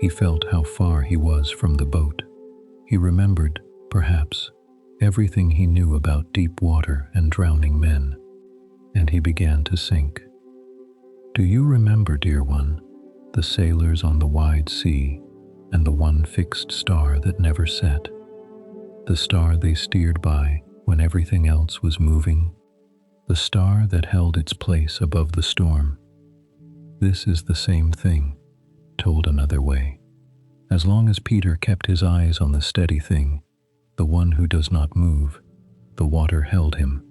He felt how far he was from the boat. He remembered, perhaps, everything he knew about deep water and drowning men, and he began to sink. Do you remember, dear one, the sailors on the wide sea and the one fixed star that never set? The star they steered by when everything else was moving? The star that held its place above the storm? This is the same thing, told another way. As long as Peter kept his eyes on the steady thing, the one who does not move, the water held him.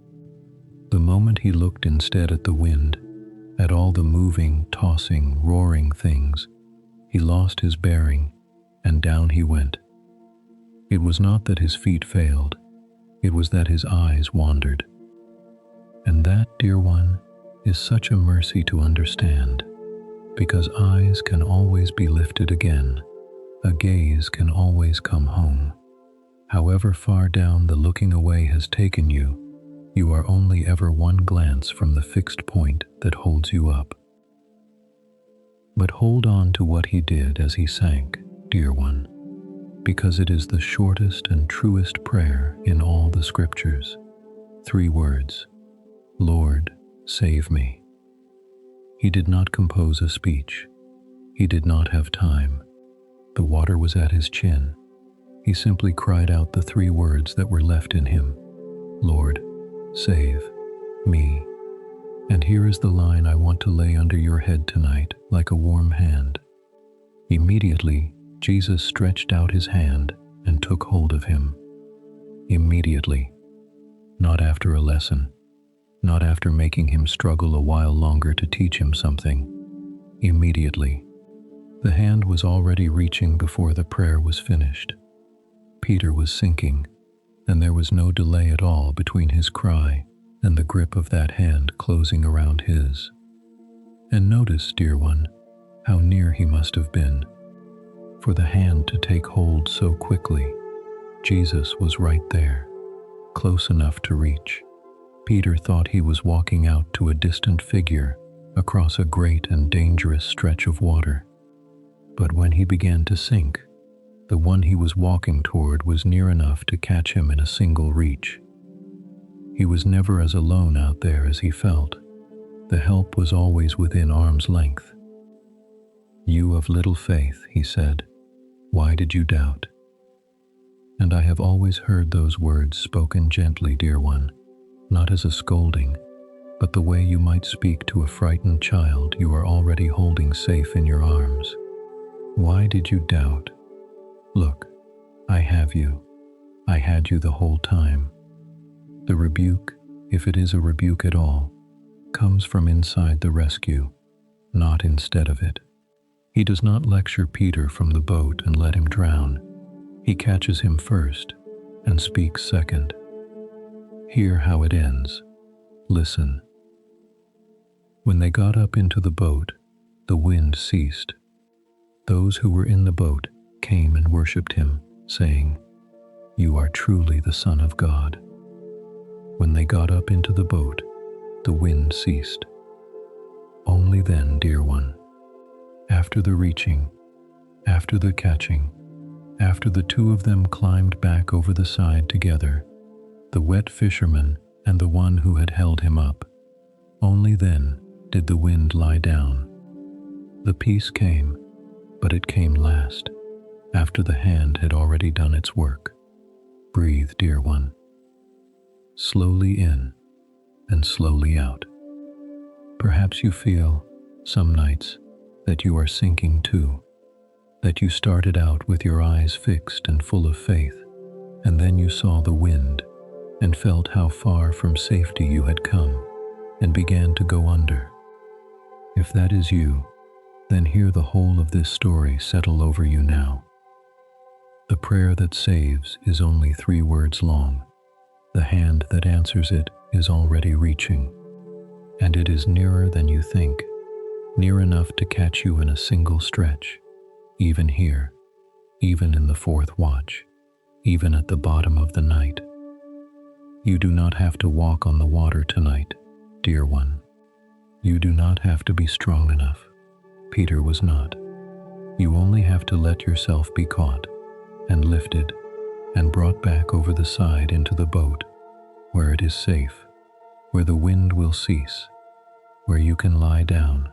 The moment he looked instead at the wind, at all the moving, tossing, roaring things, he lost his bearing, and down he went. It was not that his feet failed, it was that his eyes wandered. And that, dear one, is such a mercy to understand, because eyes can always be lifted again, a gaze can always come home. However far down the looking away has taken you, you are only ever one glance from the fixed point that holds you up. But hold on to what he did as he sank, dear one, because it is the shortest and truest prayer in all the scriptures. 3 words: Lord, save me. He did not compose a speech. He did not have time. The water was at his chin. He simply cried out the 3 words that were left in him: Lord, save me. And here is the line I want to lay under your head tonight like a warm hand. Immediately, Jesus stretched out his hand and took hold of him. Immediately. Not after a lesson. Not after making him struggle a while longer to teach him something. Immediately. The hand was already reaching before the prayer was finished. Peter was sinking, and there was no delay at all between his cry and the grip of that hand closing around his. And notice, dear one, how near he must have been. For the hand to take hold so quickly, Jesus was right there, close enough to reach. Peter thought he was walking out to a distant figure across a great and dangerous stretch of water. But when he began to sink, the one he was walking toward was near enough to catch him in a single reach. He was never as alone out there as he felt. The help was always within arm's length. You of little faith, he said, why did you doubt? And I have always heard those words spoken gently, dear one, not as a scolding, but the way you might speak to a frightened child you are already holding safe in your arms. Why did you doubt? Look, I have you. I had you the whole time. The rebuke, if it is a rebuke at all, comes from inside the rescue, not instead of it. He does not lecture Peter from the boat and let him drown. He catches him first and speaks second. Hear how it ends. Listen. When they got up into the boat, the wind ceased. Those who were in the boat came and worshipped him, saying, "You are truly the Son of God." When they got up into the boat, the wind ceased. Only then, dear one, after the reaching, after the catching, after the two of them climbed back over the side together, the wet fisherman and the one who had held him up, only then did the wind lie down. The peace came, but it came last, after the hand had already done its work. Breathe, dear one. Slowly in and slowly out. Perhaps you feel, some nights, that you are sinking too, that you started out with your eyes fixed and full of faith, and then you saw the wind and felt how far from safety you had come and began to go under. If that is you, then hear the whole of this story settle over you now. The prayer that saves is only 3 words long. The hand that answers it is already reaching, and it is nearer than you think, near enough to catch you in a single stretch, even here, even in the 4th watch, even at the bottom of the night. You do not have to walk on the water tonight, dear one. You do not have to be strong enough. Peter was not. You only have to let yourself be caught and lifted and brought back over the side into the boat, where it is safe, where the wind will cease, where you can lie down.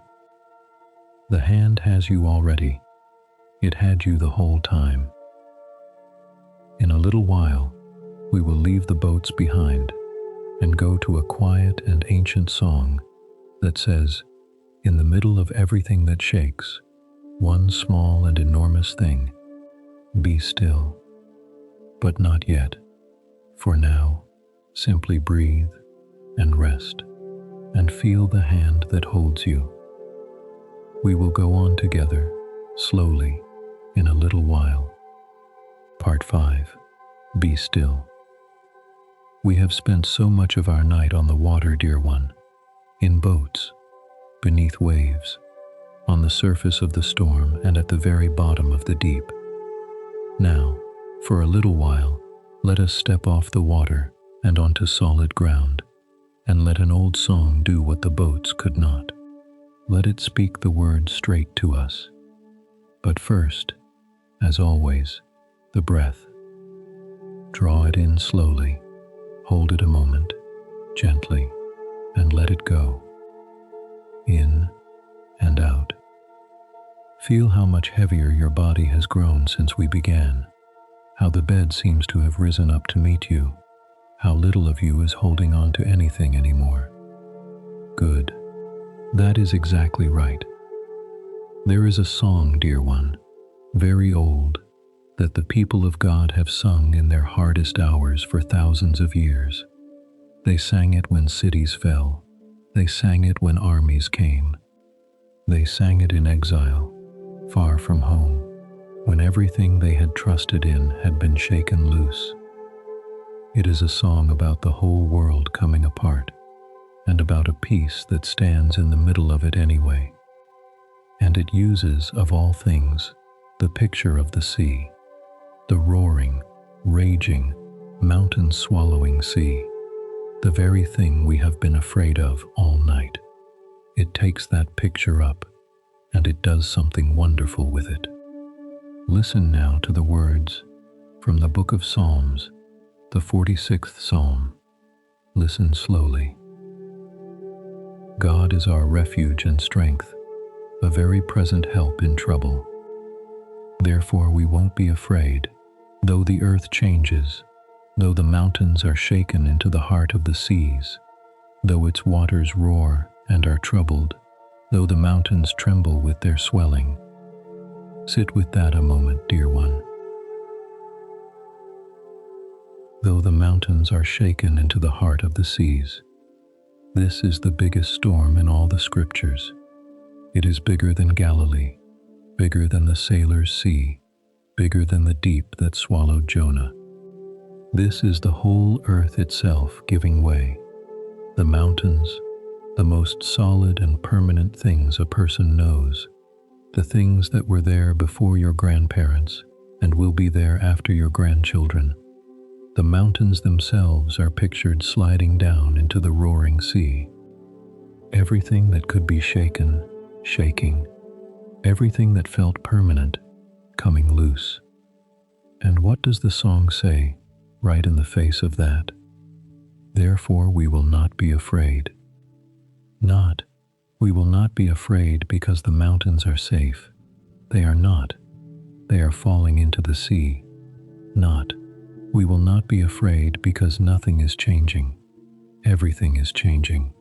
The hand has you already. It had you the whole time. In a little while, we will leave the boats behind and go to a quiet and ancient song that says, in the middle of everything that shakes, one small and enormous thing, be still. But not yet. For now, simply breathe and rest and feel the hand that holds you. We will go on together, slowly, in a little while. Part 5. Be still. We have spent so much of our night on the water, dear one, in boats, beneath waves, on the surface of the storm and at the very bottom of the deep. Now, for a little while, let us step off the water and onto solid ground, and let an old song do what the boats could not. Let it speak the words straight to us. But first, as always, the breath. Draw it in slowly, hold it a moment, gently, and let it go. In and out. Feel how much heavier your body has grown since we began, how the bed seems to have risen up to meet you, how little of you is holding on to anything anymore. Good. That is exactly right. There is a song, dear one, very old, that the people of God have sung in their hardest hours for thousands of years. They sang it when cities fell. They sang it when armies came. They sang it in exile, far from home, when everything they had trusted in had been shaken loose. It is a song about the whole world coming apart, and about a peace that stands in the middle of it anyway. And it uses, of all things, the picture of the sea, the roaring, raging, mountain-swallowing sea, the very thing we have been afraid of all night. It takes that picture up, and it does something wonderful with it. Listen now to the words from the book of Psalms, the 46th Psalm. Listen slowly. God is our refuge and strength, a very present help in trouble. Therefore we won't be afraid, though the earth changes, though the mountains are shaken into the heart of the seas, though its waters roar and are troubled, though the mountains tremble with their swelling. Sit with that a moment, dear one. Though the mountains are shaken into the heart of the seas, this is the biggest storm in all the scriptures. It is bigger than Galilee, bigger than the sailor's sea, bigger than the deep that swallowed Jonah. This is the whole earth itself giving way, the mountains, the most solid and permanent things a person knows, the things that were there before your grandparents and will be there after your grandchildren. The mountains themselves are pictured sliding down into the roaring sea. Everything that could be shaken, shaking. Everything that felt permanent, coming loose. And what does the song say, right in the face of that? Therefore we will not be afraid. We will not be afraid because the mountains are safe. They are not. They are falling into the sea. We will not be afraid because nothing is changing. Everything is changing.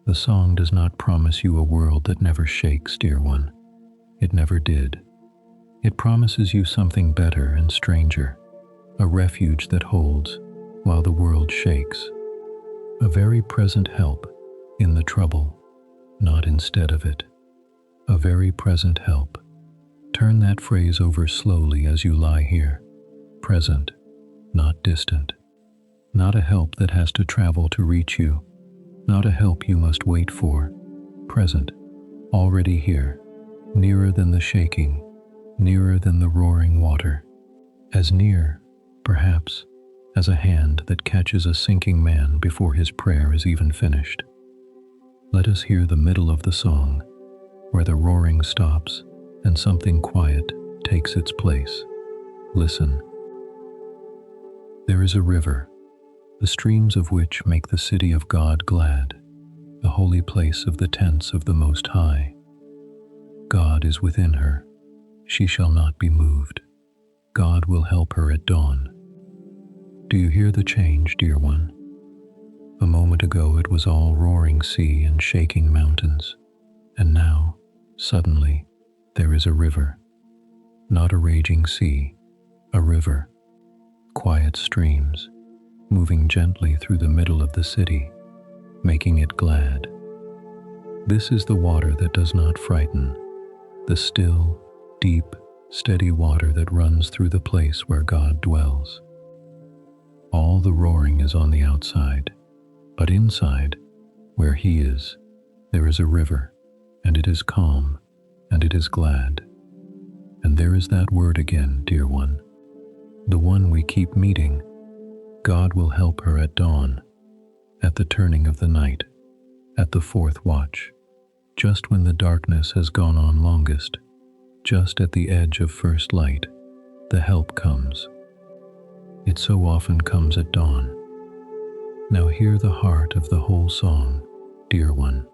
The song does not promise you a world that never shakes, dear one. It never did. It promises you something better and stranger, a refuge that holds while the world shakes. A very present help in the trouble, not instead of it. A very present help. Turn that phrase over slowly as you lie here. Present, not distant. Not a help that has to travel to reach you. Not a help you must wait for. Present, already here, nearer than the shaking, nearer than the roaring water. As near, perhaps, as a hand that catches a sinking man before his prayer is even finished. Let us hear the middle of the song, where the roaring stops and something quiet takes its place. Listen. There is a river, the streams of which make the city of God glad, the holy place of the tents of the Most High. God is within her. She shall not be moved. God will help her at dawn. Do you hear the change, dear one? A moment ago it was all roaring sea and shaking mountains, and now, suddenly, there is a river. Not a raging sea, a river. Quiet streams, moving gently through the middle of the city, making it glad. This is the water that does not frighten, the still, deep, steady water that runs through the place where God dwells. All the roaring is on the outside, but inside, where He is, there is a river, and it is calm, and it is glad. And there is that word again, dear one, the one we keep meeting. God will help her at dawn, at the turning of the night, at the fourth watch, just when the darkness has gone on longest, just at the edge of first light, the help comes. It so often comes at dawn. Now hear the heart of the whole song, dear one,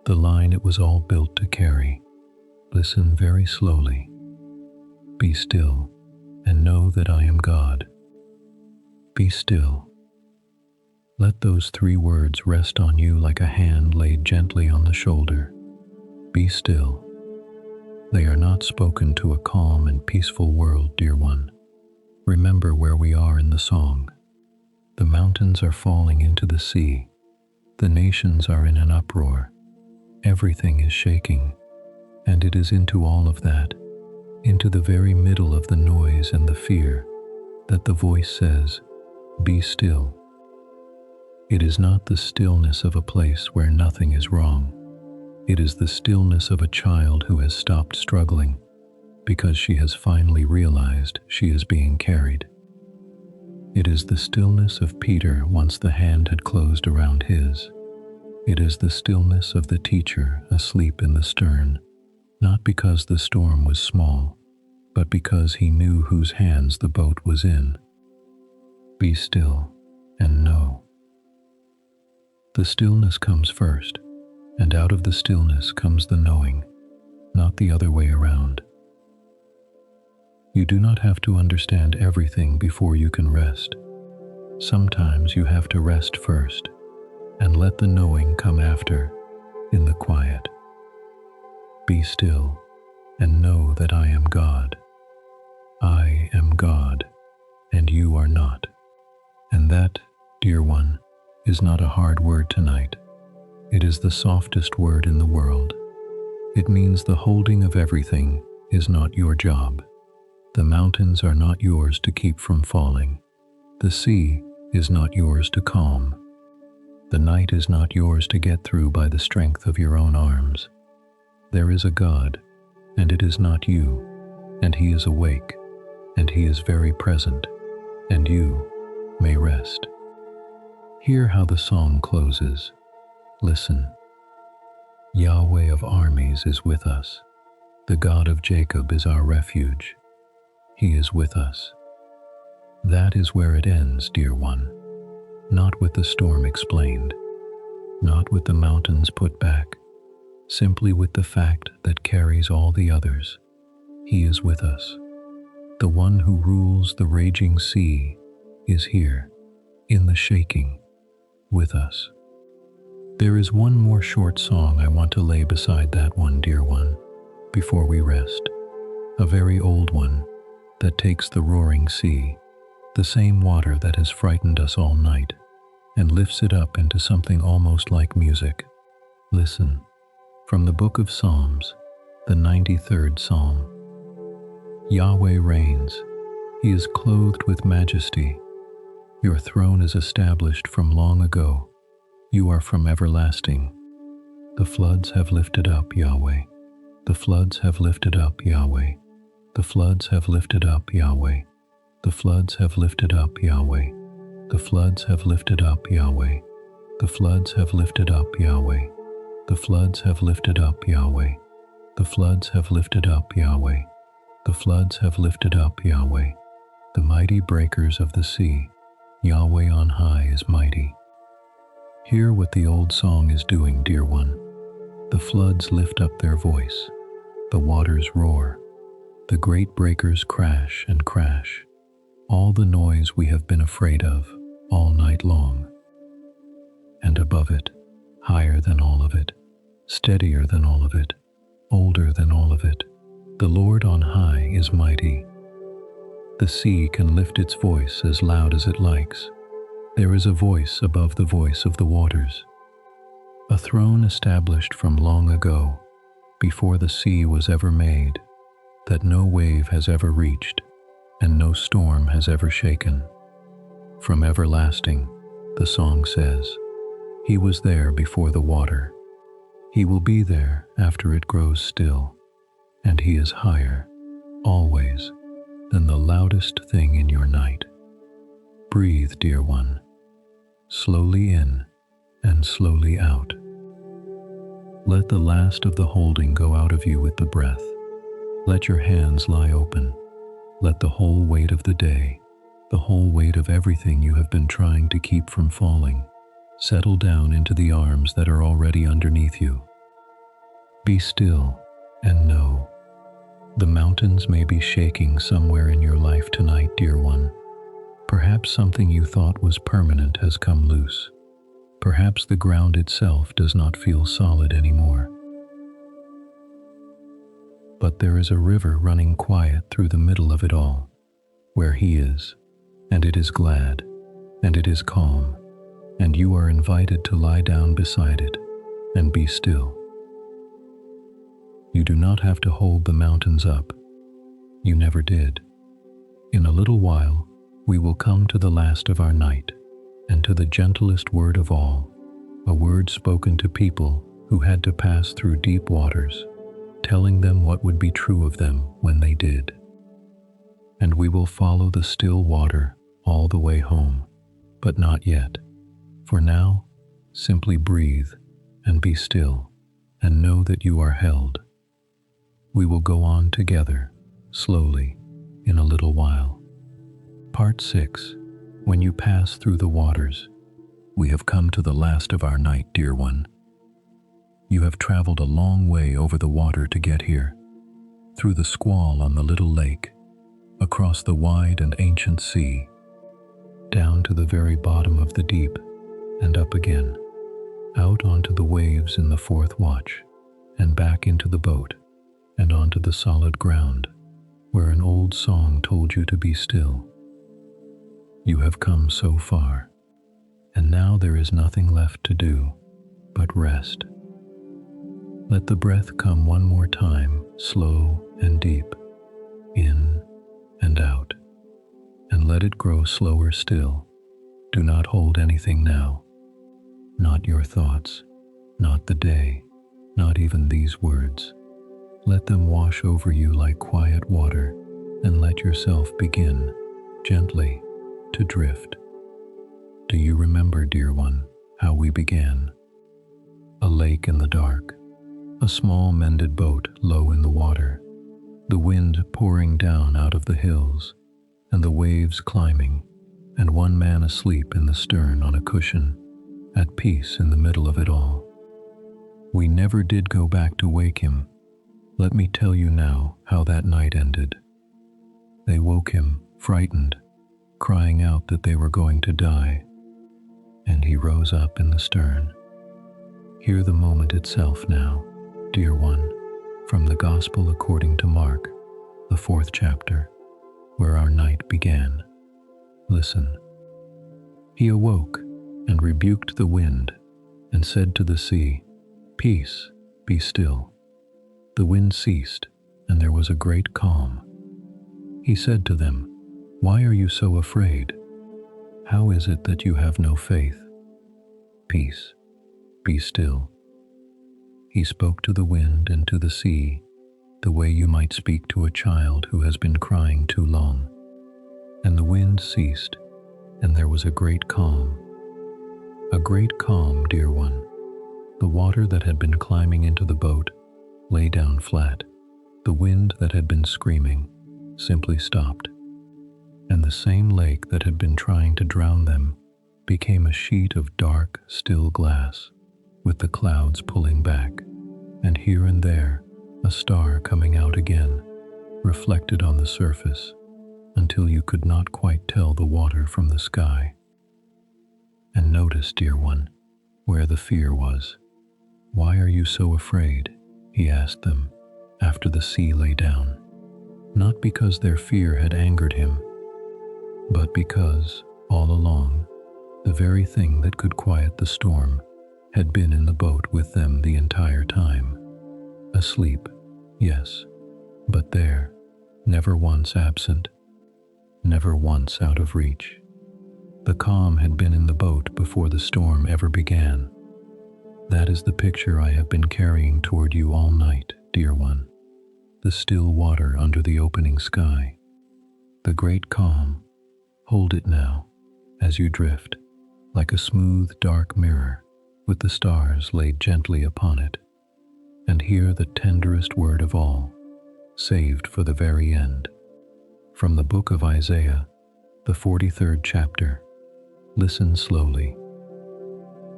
the line it was all built to carry. Listen very slowly. Be still and know that I am God. Be still. Let those 3 words rest on you like a hand laid gently on the shoulder. Be still. They are not spoken to a calm and peaceful world, dear one. Remember where we are in the song. The mountains are falling into the sea. The nations are in an uproar. Everything is shaking. And it is into all of that, into the very middle of the noise and the fear, that the voice says, be still. It is not the stillness of a place where nothing is wrong. It is the stillness of a child who has stopped struggling because she has finally realized she is being carried. It is the stillness of Peter once the hand had closed around his. It is the stillness of the teacher asleep in the stern, not because the storm was small, but because he knew whose hands the boat was in. Be still and know. The stillness comes first, and out of the stillness comes the knowing, not the other way around. You do not have to understand everything before you can rest. Sometimes you have to rest first, and let the knowing come after, in the quiet. Be still, and know that I am God. I am God, and you are not. And that, dear one, is not a hard word tonight. It is the softest word in the world. It means the holding of everything is not your job. The mountains are not yours to keep from falling. The sea is not yours to calm. The night is not yours to get through by the strength of your own arms. There is a God, and it is not you, and He is awake, and He is very present, and you may rest. Hear how the song closes. Listen. Yahweh of armies is with us. The God of Jacob is our refuge. He is with us. That is where it ends, dear one. Not with the storm explained, not with the mountains put back, simply with the fact that carries all the others. He is with us. The one who rules the raging sea is here, in the shaking, with us. There is one more short song I want to lay beside that one, dear one, before we rest. A very old one that takes the roaring sea, the same water that has frightened us all night, and lifts it up into something almost like music. Listen, from the book of Psalms, the 93rd Psalm. Yahweh reigns. He is clothed with majesty. Your throne is established from long ago. You are from everlasting. The floods have lifted up, Yahweh. The floods have lifted up, Yahweh. The floods have lifted up, Yahweh. The floods have lifted up, Yahweh. The floods have lifted up, Yahweh. The floods have lifted up, Yahweh. The floods have lifted up, Yahweh. The floods have lifted up, Yahweh. The floods have lifted up, Yahweh. The mighty breakers of the sea. Yahweh on high is mighty. Hear what the old song is doing, dear one. The floods lift up their voice. The waters roar. The great breakers crash and crash. All the noise we have been afraid of all night long. And above it, higher than all of it, steadier than all of it, older than all of it, the Lord on high is mighty. The sea can lift its voice as loud as it likes. There is a voice above the voice of the waters. A throne established from long ago, before the sea was ever made, that no wave has ever reached, and no storm has ever shaken. From everlasting, the song says, He was there before the water. He will be there after it grows still, and He is higher, always, than the loudest thing in your night. Breathe, dear one, slowly in and slowly out. Let the last of the holding go out of you with the breath. Let your hands lie open. Let the whole weight of the day, the whole weight of everything you have been trying to keep from falling, settle down into the arms that are already underneath you. Be still and know. The mountains may be shaking somewhere in your life tonight, dear one. Perhaps something you thought was permanent has come loose. Perhaps the ground itself does not feel solid anymore. But there is a river running quiet through the middle of it all, where He is, and it is glad, and it is calm, and you are invited to lie down beside it and be still. You do not have to hold the mountains up. You never did. In a little while, we will come to the last of our night, and to the gentlest word of all, a word spoken to people who had to pass through deep waters, telling them what would be true of them when they did. And we will follow the still water all the way home, but not yet. For now, simply breathe and be still, and know that you are held. We will go on together, slowly, in a little while. Part 6. When you pass through the waters. We have come to the last of our night, dear one. You have traveled a long way over the water to get here, through the squall on the little lake, across the wide and ancient sea, down to the very bottom of the deep, and up again, out onto the waves in the fourth watch, and back into the boat, and onto the solid ground, where an old song told you to be still. You have come so far, and now there is nothing left to do but rest. Let the breath come one more time, slow and deep, in and out, and let it grow slower still. Do not hold anything now. not your thoughts, not the day, not even these words. Let them wash over you like quiet water, and let yourself begin, gently, to drift. Do you remember, dear one, how we began? A lake in the dark, a small mended boat low in the water, the wind pouring down out of the hills, and the waves climbing, and one man asleep in the stern on a cushion, at peace in the middle of it all. We never did go back to wake him. Let me tell you now how that night ended. They woke him, frightened, crying out that they were going to die, and he rose up in the stern. Hear the moment itself now, dear one, from the Gospel according to Mark, the 4th chapter, where our night began. Listen. He awoke and rebuked the wind and said to the sea, "Peace, be still." The wind ceased, and there was a great calm. He said to them, "Why are you so afraid? How is it that you have no faith? Peace, be still." He spoke to the wind and to the sea the way you might speak to a child who has been crying too long. And the wind ceased, and there was a great calm. A great calm, dear one. The water that had been climbing into the boat lay down flat. The wind that had been screaming simply stopped. And the same lake that had been trying to drown them became a sheet of dark, still glass, with the clouds pulling back, and here and there a star coming out again, reflected on the surface, until you could not quite tell the water from the sky. And notice, dear one, where the fear was. "Why are you so afraid?" he asked them, after the sea lay down. Not because their fear had angered him, but because, all along, the very thing that could quiet the storm had been in the boat with them the entire time. Asleep, yes, but there, never once absent, never once out of reach. The calm had been in the boat before the storm ever began. That is the picture I have been carrying toward you all night, dear one. The still water under the opening sky. The great calm. Hold it now, as you drift, like a smooth, dark mirror, with the stars laid gently upon it. And hear the tenderest word of all, saved for the very end. From the book of Isaiah, the 43rd chapter. Listen slowly.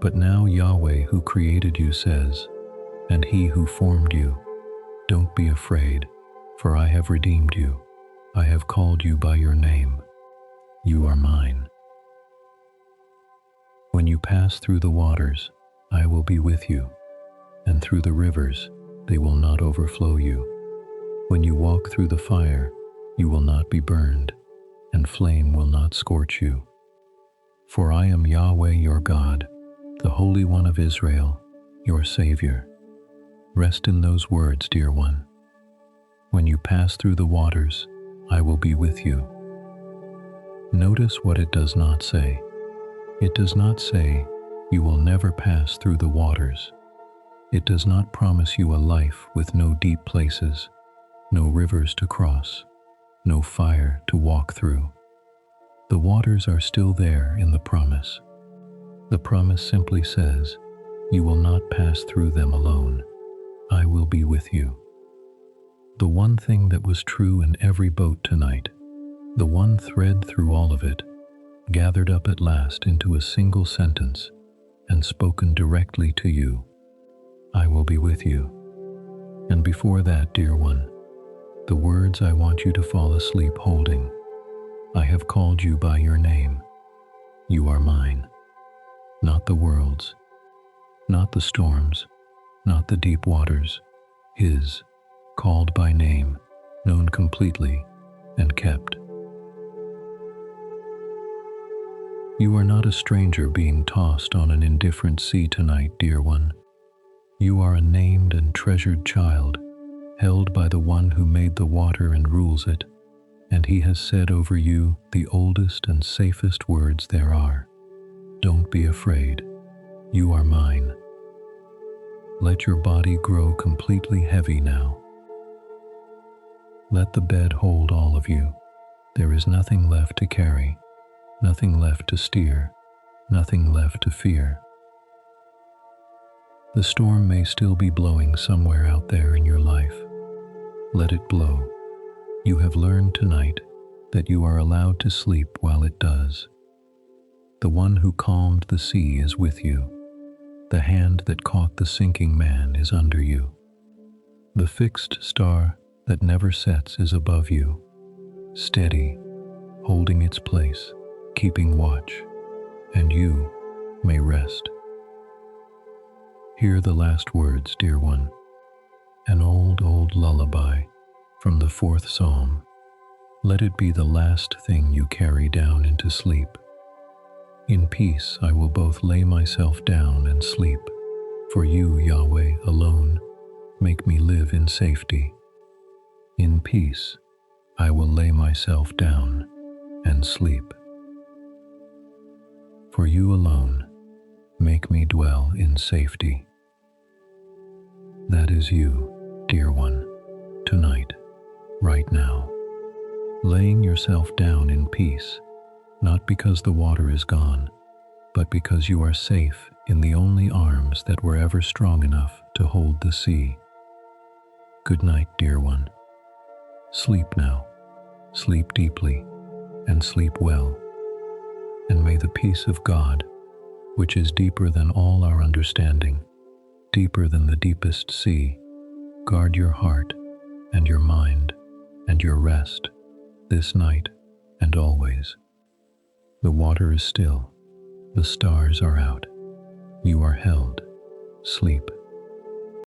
But now Yahweh who created you says, and he who formed you, don't be afraid, for I have redeemed you. I have called you by your name. You are mine. When you pass through the waters, I will be with you, and through the rivers, they will not overflow you. When you walk through the fire, you will not be burned, and flame will not scorch you. For I am Yahweh your God, the Holy One of Israel, your Savior. Rest in those words, dear one. When you pass through the waters, I will be with you. Notice what it does not say. It does not say, you will never pass through the waters. It does not promise you a life with no deep places, no rivers to cross, no fire to walk through. The waters are still there in the promise. The promise simply says, you will not pass through them alone. I will be with you. The one thing that was true in every boat tonight, the one thread through all of it, gathered up at last into a single sentence and spoken directly to you. I will be with you. And before that, dear one, the words I want you to fall asleep holding. I have called you by your name. You are mine. Not the world's, not the storms, not the deep waters. His, called by name, known completely, and kept. You are not a stranger being tossed on an indifferent sea tonight, dear one. You are a named and treasured child, held by the one who made the water and rules it, and he has said over you the oldest and safest words there are. Don't be afraid. You are mine. Let your body grow completely heavy now. Let the bed hold all of you. There is nothing left to carry, nothing left to steer, nothing left to fear. The storm may still be blowing somewhere out there in your life. Let it blow. You have learned tonight that you are allowed to sleep while it does. The one who calmed the sea is with you. The hand that caught the sinking man is under you. The fixed star that never sets is above you, steady, holding its place, keeping watch, and you may rest. Hear the last words, dear one, an old, old lullaby from the fourth Psalm. Let it be the last thing you carry down into sleep. In peace I will both lay myself down and sleep, for you, Yahweh, alone, make me live in safety. In peace I will lay myself down and sleep. For you alone, make me dwell in safety. That is you, dear one, tonight, right now, laying yourself down in peace, not because the water is gone, but because you are safe in the only arms that were ever strong enough to hold the sea. Good night, dear one. Sleep now, sleep deeply, and sleep well. And may the peace of God, which is deeper than all our understanding, deeper than the deepest sea, guard your heart and your mind and your rest this night and always. The water is still, the stars are out, you are held, sleep.